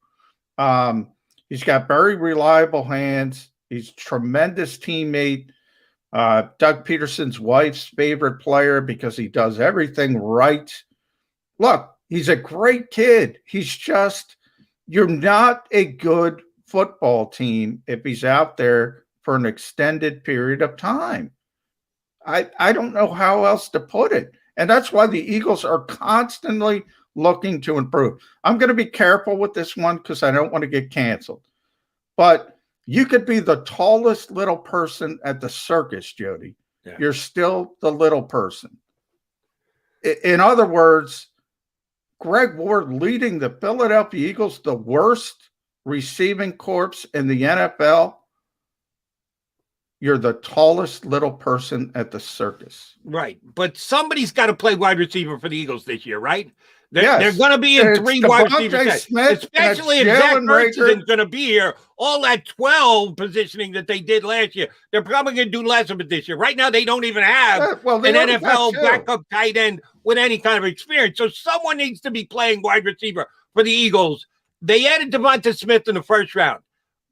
He's got very reliable hands. He's a tremendous teammate. Doug Peterson's wife's favorite player because he does everything right. Look, he's a great kid. He's just, you're not a good football team if he's out there for an extended period of time. I don't know how else to put it. And that's why the Eagles are constantly looking to improve. I'm going to be careful with this one because I don't want to get canceled. But you could be the tallest little person at the circus, Jody. Yeah. You're still the little person. In other words, Greg Ward leading the Philadelphia Eagles, the worst receiving corps in the NFL. You're the tallest little person at the circus. Right. But somebody's got to play wide receiver for the Eagles this year, right? They're going to be in three wide receivers, especially if Zach Ertz isn't going to be here. All that 12 positioning that they did last year, they're probably going to do less of it this year. Right now, they don't even have an NFL backup tight end with any kind of experience. So someone needs to be playing wide receiver for the Eagles. They added Devonte Smith in the first round.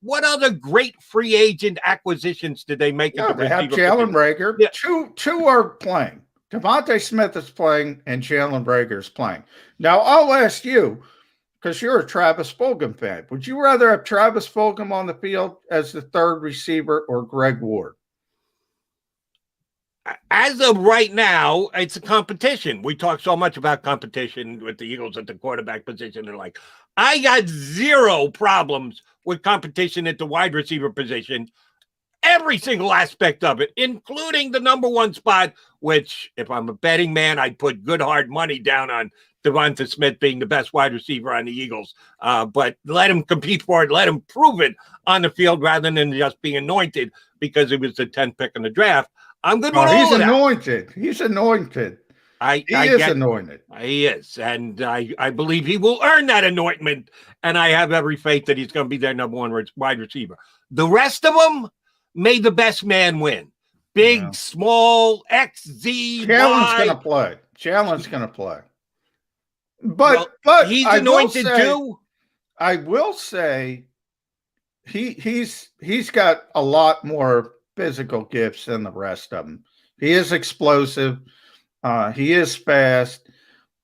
What other great free agent acquisitions did they make? They have Jalen Reagor. Yeah. Two are playing. Devonte Smith is playing and Jalen Reagor is playing. Now, I'll ask you, because you're a Travis Fulgham fan, would you rather have Travis Fulgham on the field as the third receiver or Greg Ward? As of right now, it's a competition. We talk so much about competition with the Eagles at the quarterback position. And I got zero problems with competition at the wide receiver position. Every single aspect of it, including the number one spot, which if I'm a betting man, I'd put good hard money down on Devonte Smith being the best wide receiver on the Eagles. But let him compete for it. Let him prove it on the field rather than just being anointed because it was the 10th pick in the draft. I'm good with all he's of that. Anointed. He's anointed. He is anointed. He is. And I believe he will earn that anointment. And I have every faith that he's going to be their number one wide receiver. The rest of them, may the best man win. Big, small, X, Z, Jalen's Y. going to play. Jalen's going to play. But he's anointed too. I will say he's got a lot more physical gifts than the rest of them. He is explosive. He is fast.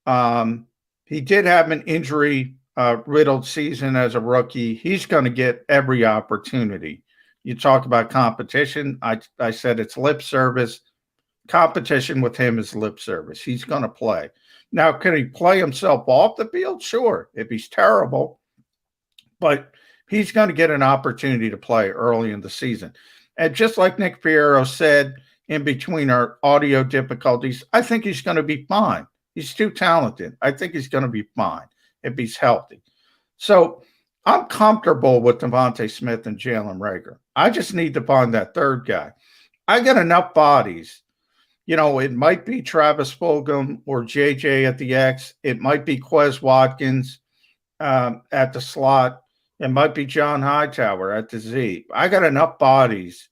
He did have an injury riddled season as a rookie. He's going to get every opportunity. You talk about competition. I said it's lip service. Competition with him is lip service. He's going to play. Now, can he play himself off the field? Sure, if he's terrible. but he's going to get an opportunity to play early in the season. And just like Nick Fierro said in between our audio difficulties, I think he's going to be fine. He's too talented. I think he's going to be fine if he's healthy. So I'm comfortable with Devonte Smith and Jalen Reagor. I just need to find that third guy. I got enough bodies. You know, it might be Travis Fulgham or JJ at the X. It might be Quez Watkins at the slot. It might be John Hightower at the Z. I got enough bodies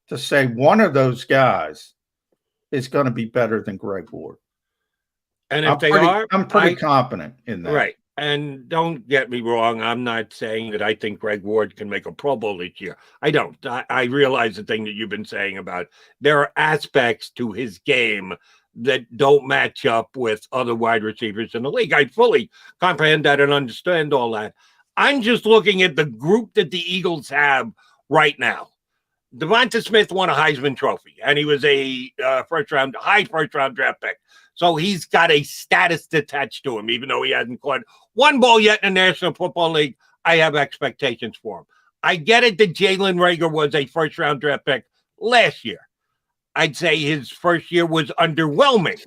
to say one of those guys is going to be better than Greg Ward. And if I'm pretty confident in that. Right. And don't get me wrong. I'm not saying that I think Greg Ward can make a Pro Bowl this year. I don't. I realize the thing that you've been saying about there are aspects to his game that don't match up with other wide receivers in the league. I fully comprehend that and understand all that. I'm just looking at the group that the Eagles have right now. Devonte Smith won a Heisman Trophy, and he was a high first round draft pick. So he's got a status attached to him, even though he hasn't caught one ball yet in the National Football League. I have expectations for him. I get it that Jalen Reagor was a first round draft pick last year. I'd say his first year was underwhelming.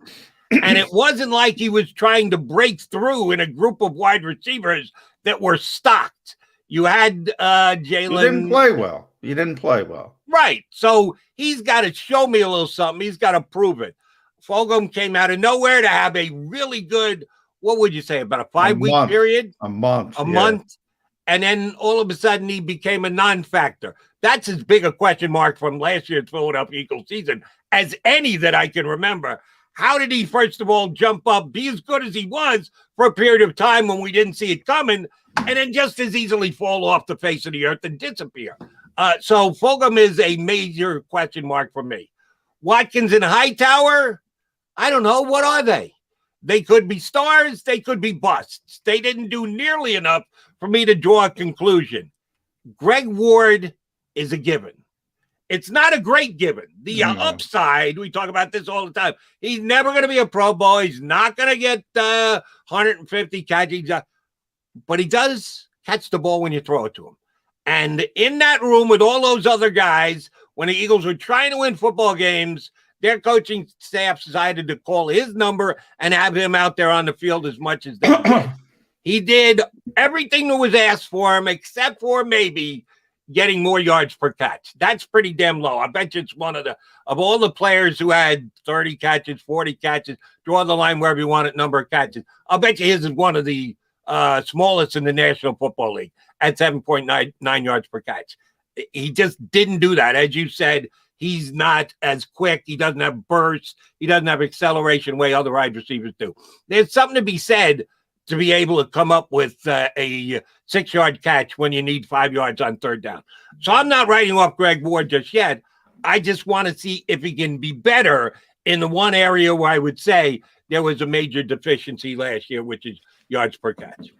And it wasn't like he was trying to break through in a group of wide receivers that were stocked. You had Jalen. You didn't play well. You didn't play well. Right. So he's got to show me a little something. He's got to prove it. Fulgham came out of nowhere to have a really good, what would you say, about a 5-week period? A month. Month. And then all of a sudden he became a non-factor. That's as big a question mark from last year's Philadelphia Eagles season as any that I can remember. How did he, first of all, jump up, be as good as he was for a period of time when we didn't see it coming, and then just as easily fall off the face of the earth and disappear? So Fulgham is a major question mark for me. Watkins and Hightower, I don't know. What are they? They could be stars. They could be busts. They didn't do nearly enough for me to draw a conclusion. Greg Ward is a given. It's not a great given. The upside, we talk about this all the time. He's never going to be a Pro Bowl. He's not going to get 150 catches. But he does catch the ball when you throw it to him. And in that room with all those other guys, when the Eagles were trying to win football games, their coaching staff decided to call his number and have him out there on the field as much as they did. He did everything that was asked for him, except for maybe getting more yards per catch. That's pretty damn low. I bet you it's one of all the players who had 30 catches, 40 catches, draw the line wherever you want it, number of catches. I'll bet you his is one of the smallest in the National Football League at 7.9 yards per catch. He just didn't do that. As you said, he's not as quick. He doesn't have bursts. He doesn't have acceleration the way other wide receivers do. There's something to be said to be able to come up with a 6-yard catch when you need 5 yards on third down. So I'm not writing off Greg Ward just yet. I just want to see if he can be better in the one area where I would say there was a major deficiency last year, which is yards per catch.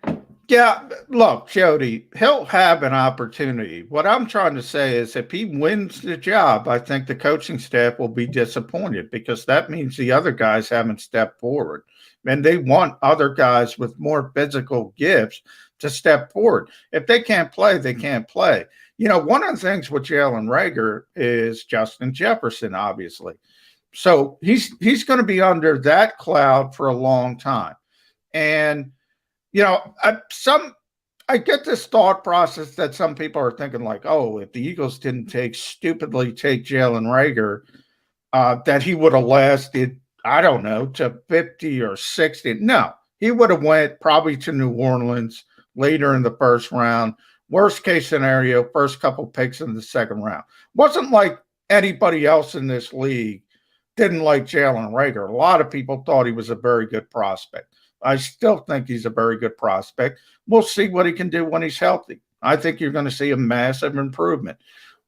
Yeah, look, Jody, he'll have an opportunity. What I'm trying to say is if he wins the job, I think the coaching staff will be disappointed because that means the other guys haven't stepped forward. And they want other guys with more physical gifts to step forward. If they can't play, they can't play. You know, one of the things with Jalen Reagor is Justin Jefferson, obviously. So he's going to be under that cloud for a long time. And you know, I get this thought process that some people are thinking like, oh, if the Eagles didn't stupidly take Jalen Reagor, that he would have lasted, I don't know, to 50 or 60. No, he would have went probably to New Orleans later in the first round. Worst case scenario, first couple picks in the second round. Wasn't like anybody else in this league didn't like Jalen Reagor. A lot of people thought he was a very good prospect. I still think he's a very good prospect. We'll see what he can do when he's healthy. I think you're going to see a massive improvement.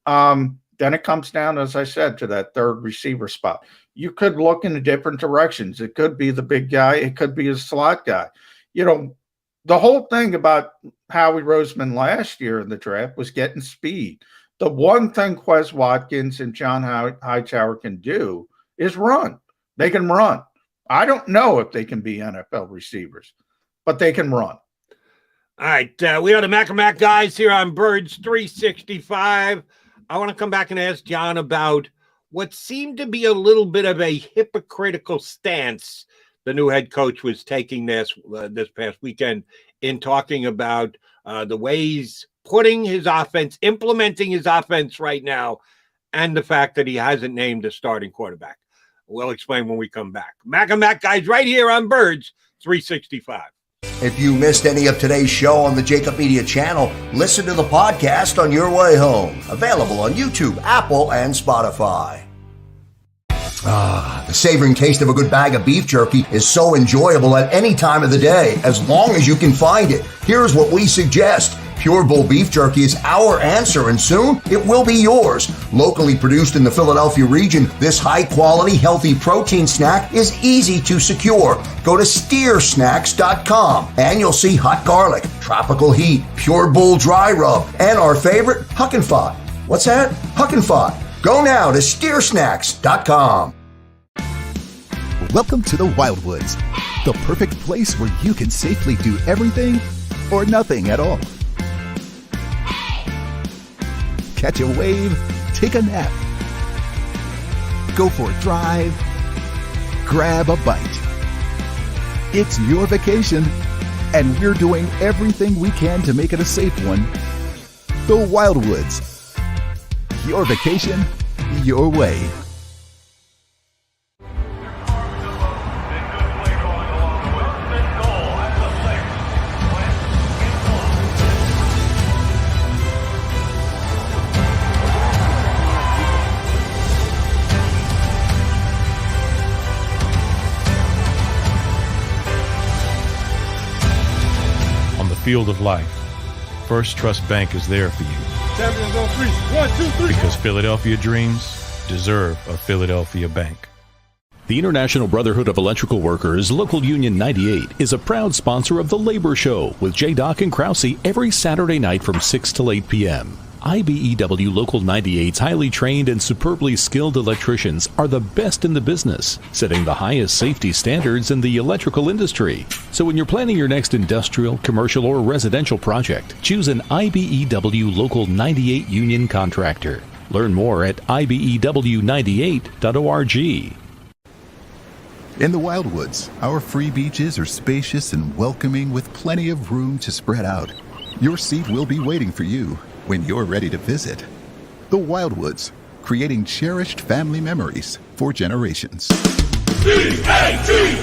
Then it comes down, as I said, to that third receiver spot. You could look in different directions. It could be the big guy. It could be a slot guy. You know, the whole thing about Howie Roseman last year in the draft was getting speed. The one thing Quez Watkins and John Hightower can do is run. They can run. I don't know if they can be NFL receivers, but they can run. All right, we are the Mac guys here on Birds 365. I want to come back and ask John about what seemed to be a little bit of a hypocritical stance the new head coach was taking this past weekend in talking about the ways putting his offense, implementing his offense right now, and the fact that he hasn't named a starting quarterback. We'll explain when we come back. Mac guys right here on Birds 365. If you missed any of today's show on the JAKIB Media channel, listen to the podcast on your way home. Available on YouTube, Apple, and Spotify. The savoring taste of a good bag of beef jerky is so enjoyable at any time of the day, as long as you can find it. Here's what we suggest. Pure Bull beef jerky is our answer, and soon it will be yours. Locally produced in the Philadelphia region, this high-quality, healthy protein snack is easy to secure. Go to steersnacks.com, and you'll see hot garlic, tropical heat, Pure Bull dry rub, and our favorite, Huck and Fod. What's that? Huck and Fod. Go now to steersnacks.com. Welcome to the Wildwoods, the perfect place where you can safely do everything or nothing at all. Catch a wave, take a nap, go for a drive, grab a bite. It's your vacation, and we're doing everything we can to make it a safe one. The Wildwoods. Your vacation, your way. On the field of life, First Trust Bank is there for you. Champions on 3. 1, 2, 3. Because Philadelphia dreams deserve a Philadelphia bank. The International Brotherhood of Electrical Workers, Local Union 98, is a proud sponsor of The Labor Show with J. and Krause every Saturday night from 6 till 8 p.m. IBEW Local 98's highly trained and superbly skilled electricians are the best in the business, setting the highest safety standards in the electrical industry. So when you're planning your next industrial, commercial, or residential project, choose an IBEW Local 98 union contractor. Learn more at ibew98.org. In the Wildwoods, our free beaches are spacious and welcoming with plenty of room to spread out. Your seat will be waiting for you when you're ready to visit. The Wildwoods, creating cherished family memories for generations. D-A-T-L-E-S-E-O!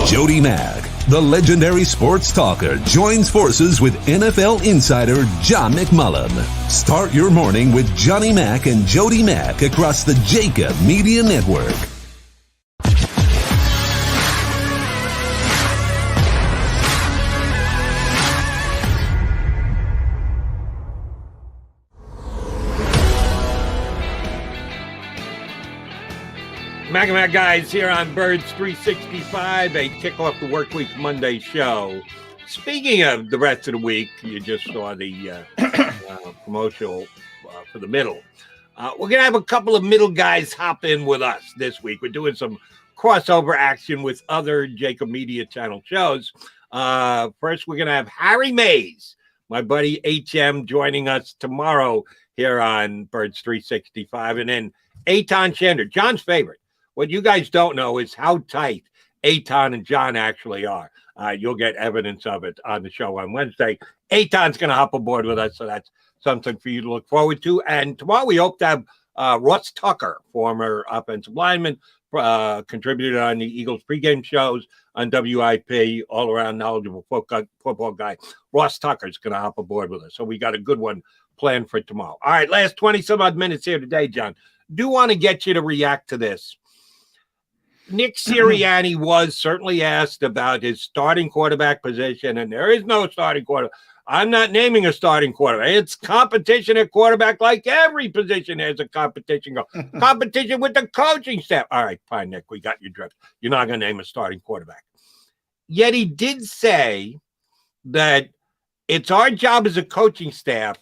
Jody Mack, the legendary sports talker, joins forces with NFL insider John McMullen. Start your morning with Johnny Mack and Jody Mack across the JAKIB Media Network. Mac guys here on Birds 365, a kickoff the work week Monday show. Speaking of the rest of the week, you just saw the promotional for the middle. We're going to have a couple of middle guys hop in with us this week. We're doing some crossover action with other JAKIB Media Channel shows. First, we're going to have Harry Mays, my buddy HM, joining us tomorrow here on Birds 365. And then Eitan Shander, John's favorite. What you guys don't know is how tight Eitan and John actually are. You'll get evidence of it on the show on Wednesday. Eitan's going to hop aboard with us, so that's something for you to look forward to. And tomorrow we hope to have Russ Tucker, former offensive lineman, contributed on the Eagles pregame shows on WIP, all-around knowledgeable football guy. Russ Tucker's going to hop aboard with us, so we got a good one planned for tomorrow. All right, last 20-some-odd minutes here today, John. Do want to get you to react to this. Nick Siriani was certainly asked about his starting quarterback position, and there is no starting quarterback. I'm not naming a starting quarterback. It's competition at quarterback like every position has a competition. Competition with the coaching staff. All right, fine, Nick, we got your drift. You're not going to name a starting quarterback. Yet he did say that it's our job as a coaching staff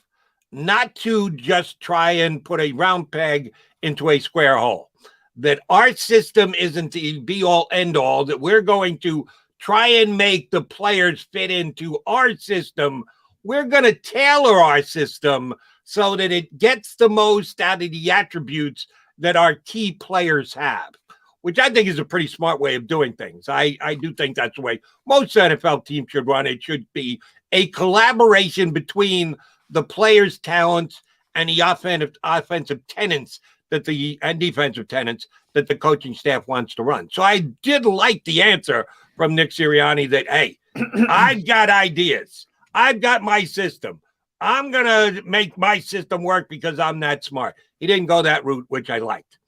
not to just try and put a round peg into a square hole. That our system isn't the be-all, end-all, that we're going to try and make the players fit into our system. We're going to tailor our system so that it gets the most out of the attributes that our key players have, which I think is a pretty smart way of doing things. I do think that's the way most NFL teams should run. It should be a collaboration between the players' talents and the offensive tenets and defensive tenets that the coaching staff wants to run. So I did like the answer from Nick Siriani that, hey, I've got ideas. I've got my system. I'm going to make my system work because I'm that smart. He didn't go that route, which I liked.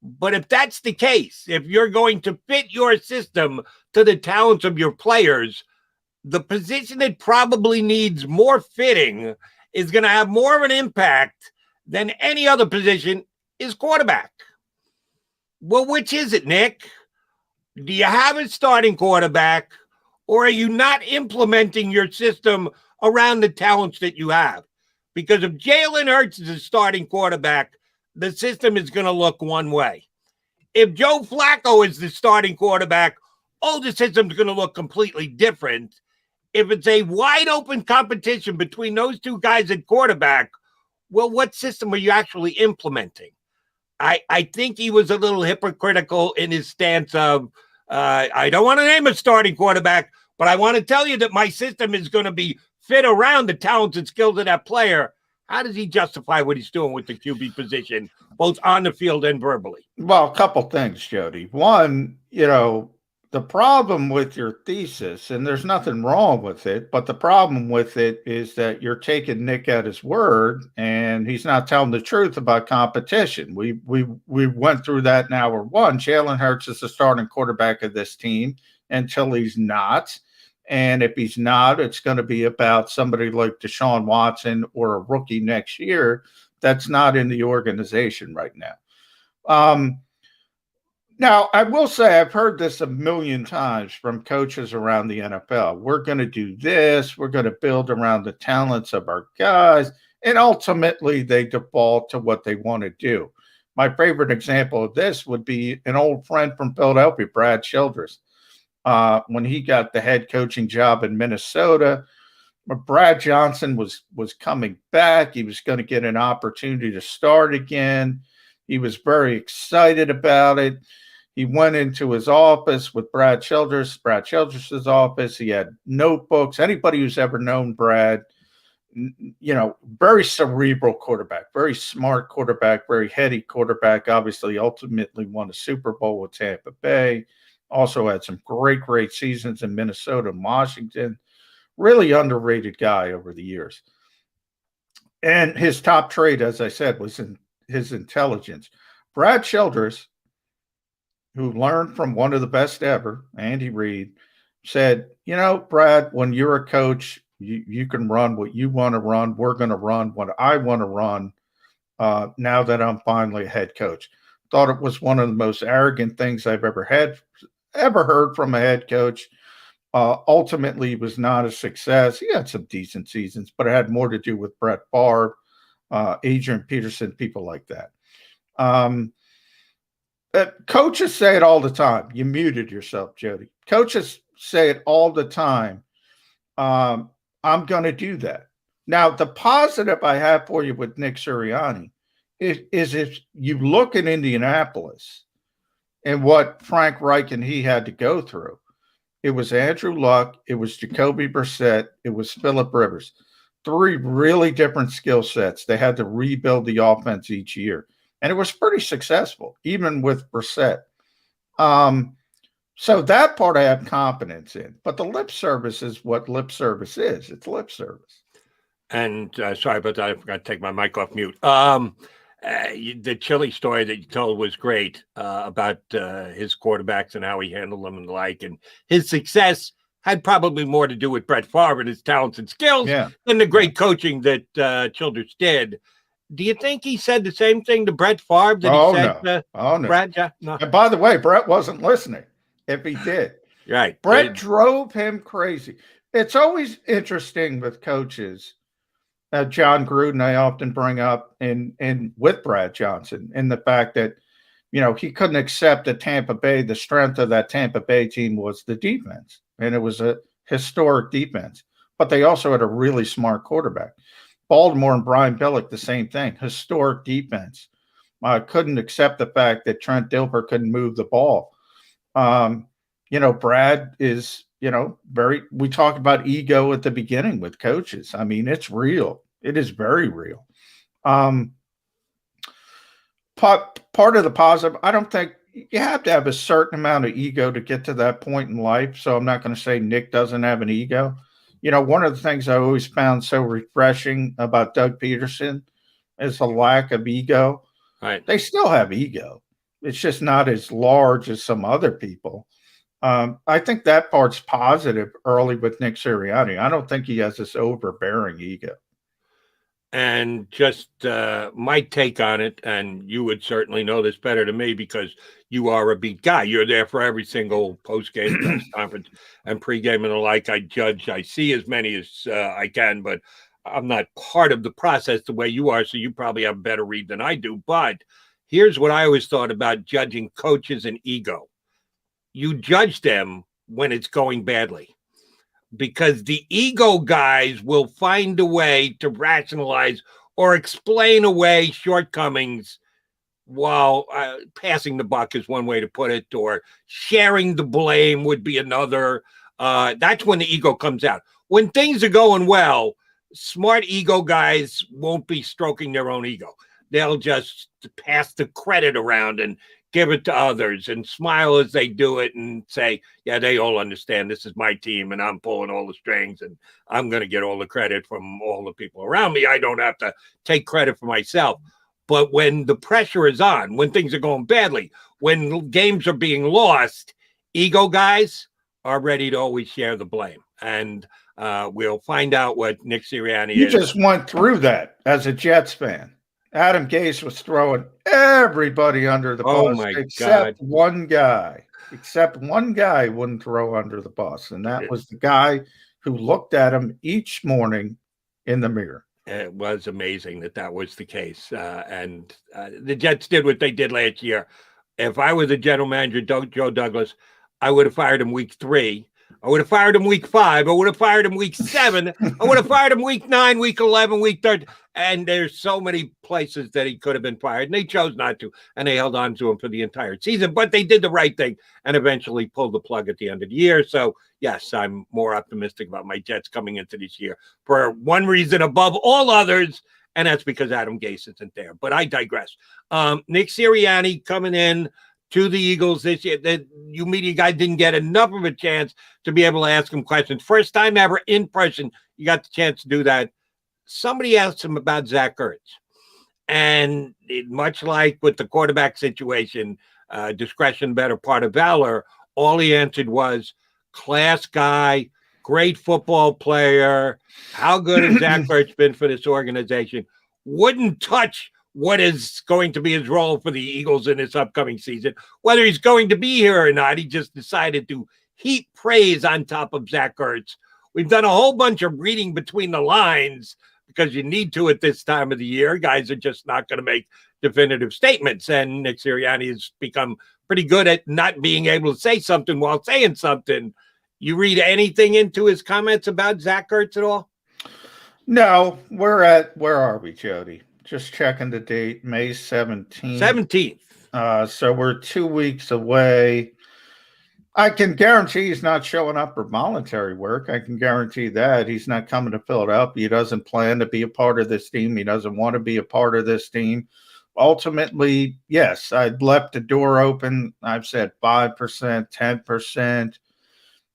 But if that's the case, if you're going to fit your system to the talents of your players, the position that probably needs more fitting is going to have more of an impact than any other position is quarterback. Well, which is it, Nick? Do you have a starting quarterback, or are you not implementing your system around the talents that you have? Because if Jalen Hurts is a starting quarterback, the system is going to look one way. If Joe Flacco is the starting quarterback, the system's going to look completely different. If it's a wide open competition between those two guys at quarterback, well, what system are you actually implementing? I think he was a little hypocritical in his stance of, I don't want to name a starting quarterback, but I want to tell you that my system is going to be fit around the talents and skills of that player. How does he justify what he's doing with the QB position, both on the field and verbally? Well, a couple things, Jody. One, the problem with your thesis, and there's nothing wrong with it, but the problem with it is that you're taking Nick at his word, and he's not telling the truth about competition. We went through that in hour one. Jalen Hurts is the starting quarterback of this team until he's not. And if he's not, it's going to be about somebody like Deshaun Watson or a rookie next year that's not in the organization right now. Now, I will say I've heard this a million times from coaches around the NFL. We're going to do this. We're going to build around the talents of our guys. And ultimately, they default to what they want to do. My favorite example of this would be an old friend from Philadelphia, Brad Childress. When he got the head coaching job in Minnesota, Brad Johnson was coming back. He was going to get an opportunity to start again. He was very excited about it. He went into his office with Brad Childress's office. He had notebooks. Anybody who's ever known Brad, very cerebral quarterback, very smart quarterback, very heady quarterback. Obviously, ultimately won a Super Bowl with Tampa Bay. Also had some great seasons in Minnesota and Washington. Really underrated guy over the years. And his top trait, as I said, was in his intelligence. Brad Childress, who learned from one of the best ever, Andy Reid, said, Brad, when you're a coach, you can run what you want to run. We're going to run what I want to run now that I'm finally a head coach. Thought it was one of the most arrogant things I've ever heard from a head coach. Ultimately, was not a success. He had some decent seasons, but it had more to do with Brett Favre, Adrian Peterson, people like that. Coaches say it all the time. You muted yourself, Jody. Coaches say it all the time. I'm going to do that. Now, the positive I have for you with Nick Sirianni is if you look at Indianapolis and what Frank Reich and he had to go through, it was Andrew Luck, it was Jacoby Brissett, it was Phillip Rivers. 3 really different skill sets. They had to rebuild the offense each year. And it was pretty successful, even with Brissett. So that part I have confidence in. But the lip service is what lip service is. It's lip service. And sorry about that. I forgot to take my mic off mute. The Chili story that you told was great about his quarterbacks and how he handled them and the like. And his success had probably more to do with Brett Favre and his talents and skills than the great coaching that Childress did. Do you think he said the same thing to Brett Favre that he said to Brad? No. And by the way, Brett wasn't listening if he did. Right. Brett drove him crazy. It's always interesting with coaches. John Gruden, I often bring up, and with Brad Johnson, and the fact that, he couldn't accept that Tampa Bay, the strength of that Tampa Bay team was the defense, and it was a historic defense. But they also had a really smart quarterback. Baltimore and Brian Billick, the same thing, historic defense. Couldn't accept the fact that Trent Dilfer couldn't move the ball. Brad is, we talked about ego at the beginning with coaches. I mean, it's real. It is very real. Part of the positive, I don't think you have to have a certain amount of ego to get to that point in life. So I'm not going to say Nick doesn't have an ego. One of the things I always found so refreshing about Doug Peterson is the lack of ego. Right. They still have ego. It's just not as large as some other people. I think that part's positive early with Nick Siriani. I don't think he has this overbearing ego. And just my take on it, and you would certainly know this better than me because you are a beat guy. You're there for every single post-game press conference and pregame and the like. I see as many as I can, but I'm not part of the process the way you are, so you probably have a better read than I do. But here's what I always thought about judging coaches and ego. You judge them when it's going badly, because the ego guys will find a way to rationalize or explain away shortcomings while passing the buck is one way to put it, or sharing the blame would be another. That's when the ego comes out. When things are going well, smart ego guys won't be stroking their own ego. They'll just pass the credit around and give it to others and smile as they do it and say, yeah, they all understand this is my team and I'm pulling all the strings and I'm going to get all the credit from all the people around me. I don't have to take credit for myself. But when the pressure is on, when things are going badly, when games are being lost, ego guys are ready to always share the blame. And we'll find out what Nick Siriani is. You just went through that as a Jets fan. Adam Gase was throwing everybody under the bus except one guy. Except one guy wouldn't throw under the bus, and that was the guy who looked at him each morning in the mirror. It was amazing that was the case. And the Jets did what they did last year. If I was a general manager, Joe Douglas, I would have fired him week 3. I would have fired him week 5. I would have fired him week 7. I would have fired him week 9, week 11, week 13. And there's so many places that he could have been fired, and they chose not to, and they held on to him for the entire season. But they did the right thing and eventually pulled the plug at the end of the year. So, yes, I'm more optimistic about my Jets coming into this year for one reason above all others, and that's because Adam Gase isn't there. But I digress. Nick Siriani coming in to the Eagles this year. You media guy didn't get enough of a chance to be able to ask him questions. First time ever in person, you got the chance to do that. Somebody asked him about Zach Ertz. And much like with the quarterback situation, discretion better part of valor, all he answered was, class guy, great football player. How good has Zach Ertz been for this organization? Wouldn't touch what is going to be his role for the Eagles in this upcoming season. Whether he's going to be here or not, he just decided to heap praise on top of Zach Ertz. We've done a whole bunch of reading between the lines because you need to at this time of the year. Guys are just not going to make definitive statements. And Nick Siriani has become pretty good at not being able to say something while saying something. You read anything into his comments about Zach Ertz at all? No. Where are we, Jody? Just checking the date, May 17th. 17th. So we're 2 weeks away. I can guarantee he's not showing up for voluntary work. I can guarantee that. He's not coming to Philadelphia. He doesn't plan to be a part of this team. He doesn't want to be a part of this team. Ultimately, yes, I'd left the door open. I've said 5%, 10%.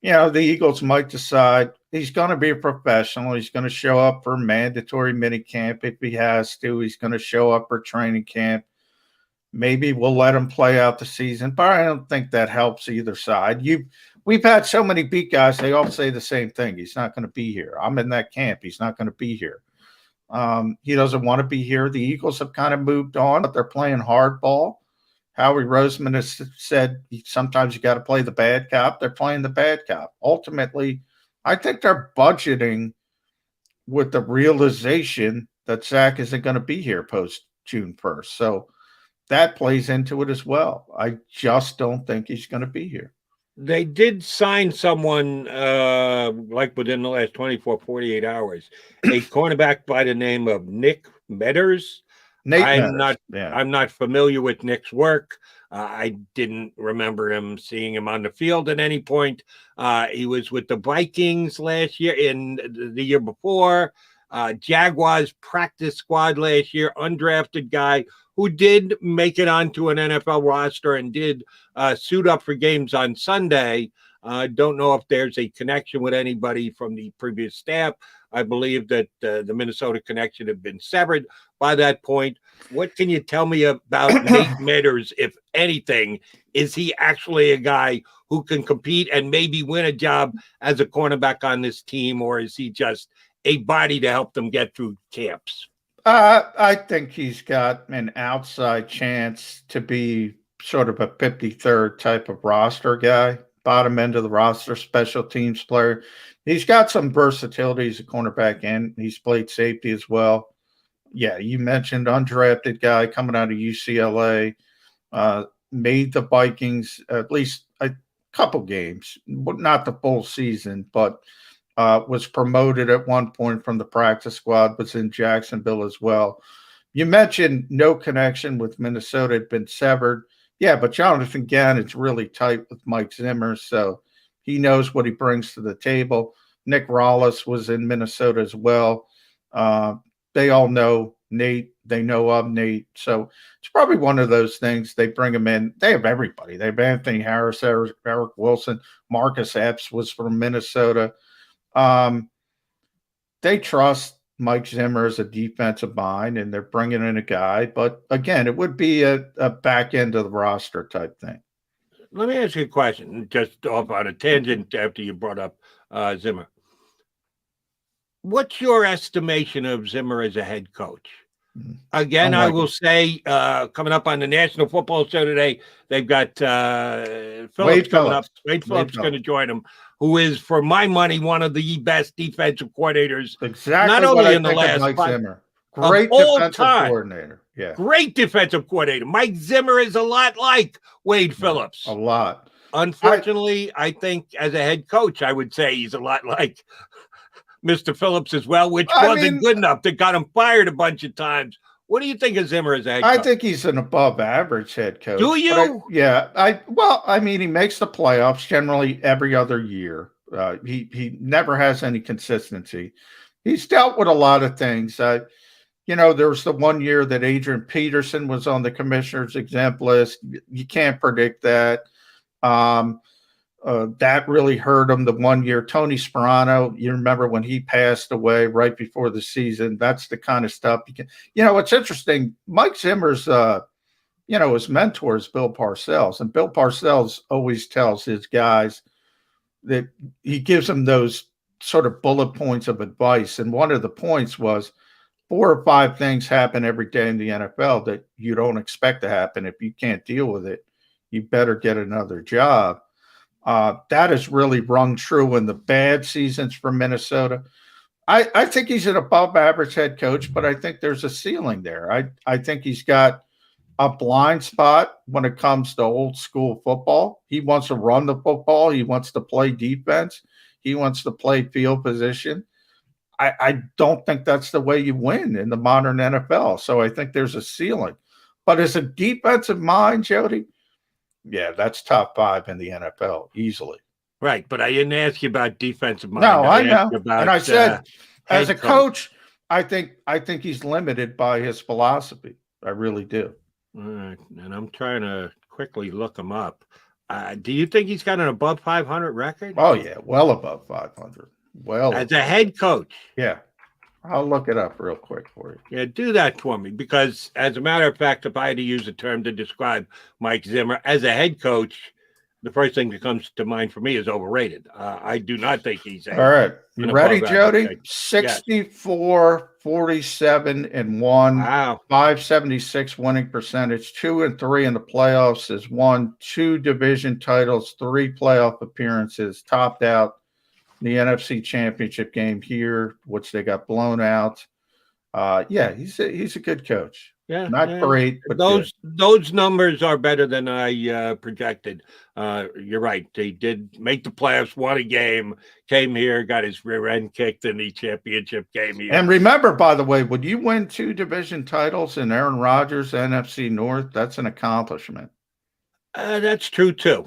The Eagles might decide he's going to be a professional. He's going to show up for mandatory minicamp if he has to. He's going to show up for training camp. Maybe we'll let him play out the season, but I don't think that helps either side. We've had so many beat guys, they all say the same thing. He's not going to be here. I'm in that camp. He's not going to be here. He doesn't want to be here. The Eagles have kind of moved on, but they're playing hardball. Howie Roseman has said sometimes you got to play the bad cop. They're playing the bad cop. Ultimately, I think they're budgeting with the realization that Zach isn't going to be here post June 1st. So that plays into it as well. I just don't think he's going to be here. They did sign someone like within the last 24, 48 hours, a cornerback by the name of Nick Meadors. I'm not familiar with Nick's work. I didn't remember seeing him on the field at any point. He was with the Vikings last year and the year before. Jaguars practice squad last year, undrafted guy who did make it onto an NFL roster and did suit up for games on Sunday. Don't know if there's a connection with anybody from the previous staff. I believe that the Minnesota connection had been severed by that point. What can you tell me about Nate Meadors, if anything? Is he actually a guy who can compete and maybe win a job as a cornerback on this team, or is he just a body to help them get through camps? I think he's got an outside chance to be sort of a 53rd type of roster guy, bottom end of the roster, special teams player. He's got some versatility as a cornerback, and he's played safety as well. Yeah, you mentioned undrafted guy coming out of UCLA, made the Vikings at least a couple games, not the full season, but was promoted at one point from the practice squad, was in Jacksonville as well. You mentioned no connection with Minnesota, had been severed. Yeah, but Jonathan Gannon's really tight with Mike Zimmer, so he knows what he brings to the table. Nick Rollis was in Minnesota as well. They all know Nate. They know of Nate. So it's probably one of those things. They bring him in. They have everybody. They have Anthony Harris, Eric Wilson. Marcus Epps was from Minnesota. They trust Mike Zimmer as a defensive mind, and they're bringing in a guy. But, again, it would be a back end of the roster type thing. Let me ask you a question, just off on a tangent after you brought up Zimmer. What's your estimation of Zimmer as a head coach? Again, I will say, coming up on the National Football Show today, they've got Phillips coming up. Wade Phillips going to join them, who is, for my money, one of the best defensive coordinators. Exactly. Not only in the last Mike Zimmer. Great defensive coordinator. Yeah. Great defensive coordinator. Mike Zimmer is a lot like Wade Phillips. A lot. Unfortunately, I think as a head coach, I would say he's a lot like Mr. Phillips as well, which wasn't good enough. That got him fired a bunch of times. What do you think of Zimmer as a head coach? I think he's an above average head coach. Do you? He makes the playoffs generally every other year. He never has any consistency. He's dealt with a lot of things. There was the one year that Adrian Peterson was on the commissioner's exempt list. You can't predict that. That really hurt him the one year. Tony Sperano, you remember when he passed away right before the season. That's the kind of stuff you can. What's interesting, Mike Zimmer's, his mentor is Bill Parcells, and Bill Parcells always tells his guys that he gives them those sort of bullet points of advice. And one of the points was 4 or 5 things happen every day in the NFL that you don't expect to happen. If you can't deal with it, you better get another job. That has really rung true in the bad seasons for Minnesota. I think he's an above average head coach, but I think there's a ceiling there. I think he's got a blind spot when it comes to old school football. He wants to run the football. He wants to play defense. He wants to play field position. I don't think that's the way you win in the modern NFL. So I think there's a ceiling. But as a defensive mind, Jody, yeah, that's top 5 in the NFL easily. Right, but I didn't ask you about defensive mind. No, I know. And I said, as a coach, I think he's limited by his philosophy. I really do. All right, and I'm trying to quickly look him up. Do you think he's got an above 500 record? Oh, yeah, well above 500. Well, as a head coach. Yeah. I'll look it up real quick for you. Yeah, do that for me, because as a matter of fact, if I had to use a term to describe Mike Zimmer as a head coach, the first thing that comes to mind for me is overrated. I do not think he's all right. You ready, Jody? 64, 47, and 1. Wow. 576 winning percentage. 2 and 3 in the playoffs. Has won 2 division titles, 3 playoff appearances, topped out the NFC Championship game here, which they got blown out. Yeah, he's a good coach. Yeah, Not great, but those numbers are better than I projected. You're right. They did make the playoffs, won a game, came here, got his rear end kicked in the championship game here. And remember, by the way, when you win 2 division titles in Aaron Rodgers, NFC North, that's an accomplishment. That's true too.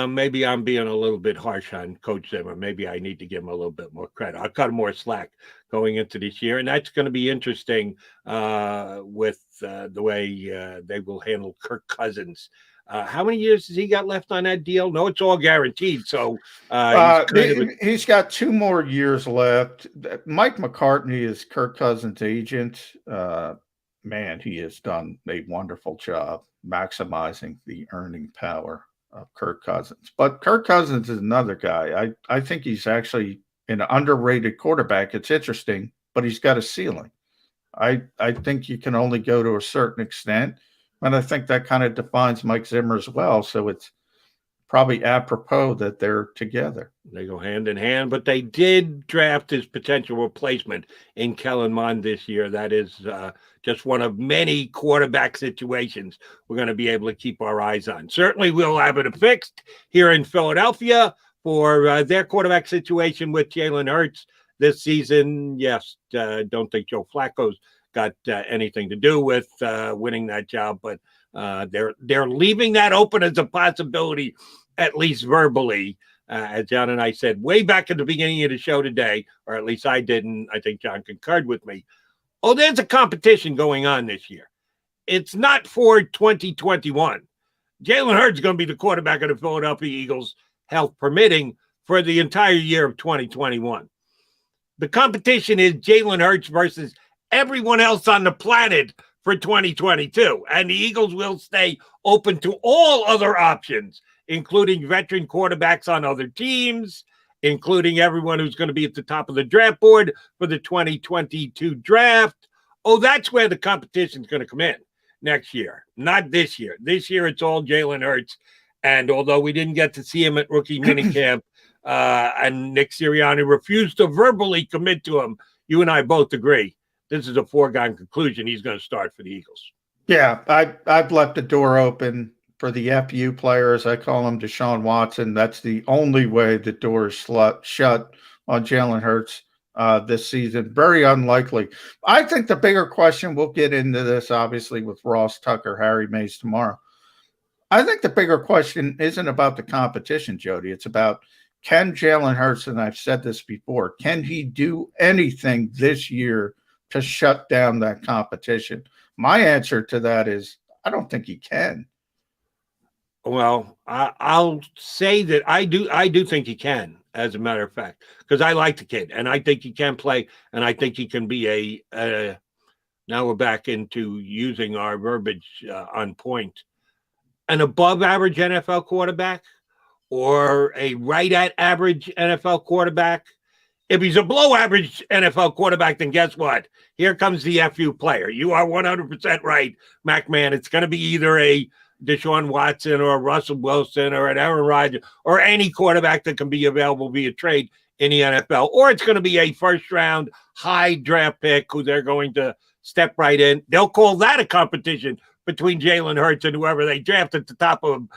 Maybe I'm being a little bit harsh on Coach Zimmer. Maybe I need to give him a little bit more credit. I'll cut him more slack going into this year, and that's going to be interesting with the way they will handle Kirk Cousins. How many years has he got left on that deal? No, it's all guaranteed. So he's got 2 more years left. Mike McCartney is Kirk Cousins' agent. Man, he has done a wonderful job maximizing the earning power of Kirk Cousins. But Kirk Cousins is another guy. I think he's actually an underrated quarterback. It's interesting, but he's got a ceiling. I think you can only go to a certain extent, and I think that kind of defines Mike Zimmer as well. So it's probably apropos that they're together. They go hand in hand, but they did draft his potential replacement in Kellen Mond this year. That is just one of many quarterback situations we're going to be able to keep our eyes on. Certainly we'll have it fixed here in Philadelphia for their quarterback situation with Jalen Hurts this season. Yes, don't think Joe Flacco's got anything to do with winning that job, but they're leaving that open as a possibility, at least verbally. As John and I said way back at the beginning of the show today, or at least I didn't. I think John concurred with me. Oh, there's a competition going on this year. It's not for 2021. Jalen Hurts is going to be the quarterback of the Philadelphia Eagles, health permitting, for the entire year of 2021. The competition is Jalen Hurts versus everyone else on the planet for 2022. And the Eagles will stay open to all other options, including veteran quarterbacks on other teams, including everyone who's going to be at the top of the draft board for the 2022 draft. Oh, that's where the competition is going to come in next year, not this year. This year, it's all Jalen Hurts. And although we didn't get to see him at rookie minicamp, and Nick Siriani refused to verbally commit to him, you and I both agree this is a foregone conclusion. He's going to start for the Eagles. Yeah, I've left the door open for the FU players. I call him Deshaun Watson. That's the only way the door is shut on Jalen Hurts this season. Very unlikely. I think the bigger question, we'll get into this obviously with Ross Tucker, Harry Mays tomorrow. I think the bigger question isn't about the competition, Jody. It's about, can Jalen Hurts, and I've said this before, can he do anything this year to shut down that competition? My answer to that is I don't think he can. Well, I'll say that I do think he can, as a matter of fact, because I like the kid, and I think he can play, and I think he can be now we're back into using our verbiage on point, an above average NFL quarterback or a right at average NFL quarterback. If he's a below average NFL quarterback, then guess what? Here comes the FU player. You are 100% right, McMahon. It's going to be either a Deshaun Watson or a Russell Wilson or an Aaron Rodgers or any quarterback that can be available via trade in the NFL, or it's going to be a first round high draft pick who they're going to step right in. They'll call that a competition between Jalen Hurts and whoever they draft at the top of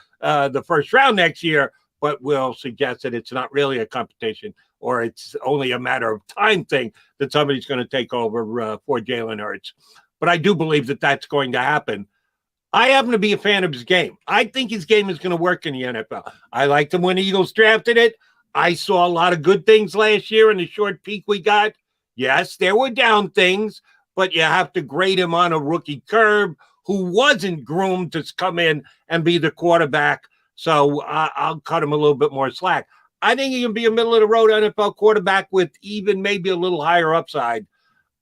the first round next year, but will suggest that it's not really a competition, or it's only a matter of time thing that somebody's going to take over for Jalen Hurts. But I do believe that that's going to happen. I happen to be a fan of his game. I think his game is going to work in the NFL. I liked him when the Eagles drafted it. I saw a lot of good things last year in the short peak we got. Yes, there were down things, but you have to grade him on a rookie curve who wasn't groomed to come in and be the quarterback. So I'll cut him a little bit more slack. I think he can be a middle-of-the-road NFL quarterback with even maybe a little higher upside.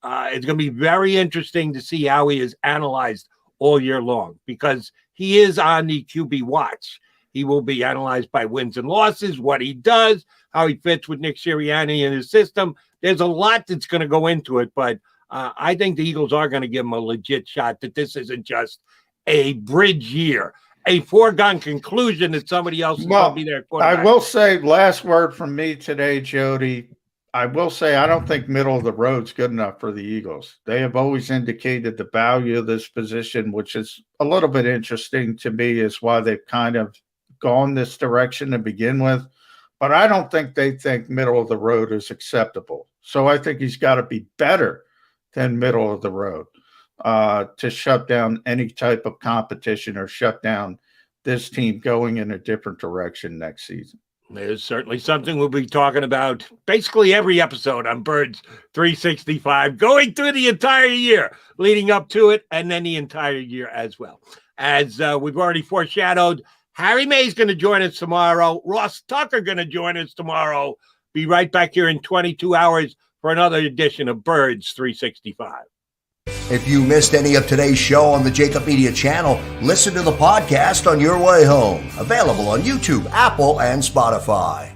It's going to be very interesting to see how he is analyzed all year long, because he is on the QB watch. He will be analyzed by wins and losses, what he does, how he fits with Nick Siriani in his system. There's a lot that's going to go into it, but I think the Eagles are going to give him a legit shot, that this isn't just a bridge year, a foregone conclusion that somebody else is going to be their quarterback. I will say, last word from me today, Jody. I will say I don't think middle of the road's good enough for the Eagles. They have always indicated the value of this position, which is a little bit interesting to me, is why they've kind of gone this direction to begin with. But I don't think they think middle of the road is acceptable. So I think he's got to be better than middle of the road to shut down any type of competition or shut down this team going in a different direction next season. There's certainly something we'll be talking about basically every episode on Birds 365, going through the entire year, leading up to it, and then the entire year as well. As we've already foreshadowed, Harry May's going to join us tomorrow. Ross Tucker going to join us tomorrow. Be right back here in 22 hours for another edition of Birds 365. If you missed any of today's show on the JAKIB Media channel, listen to the podcast on your way home. Available on YouTube, Apple, and Spotify.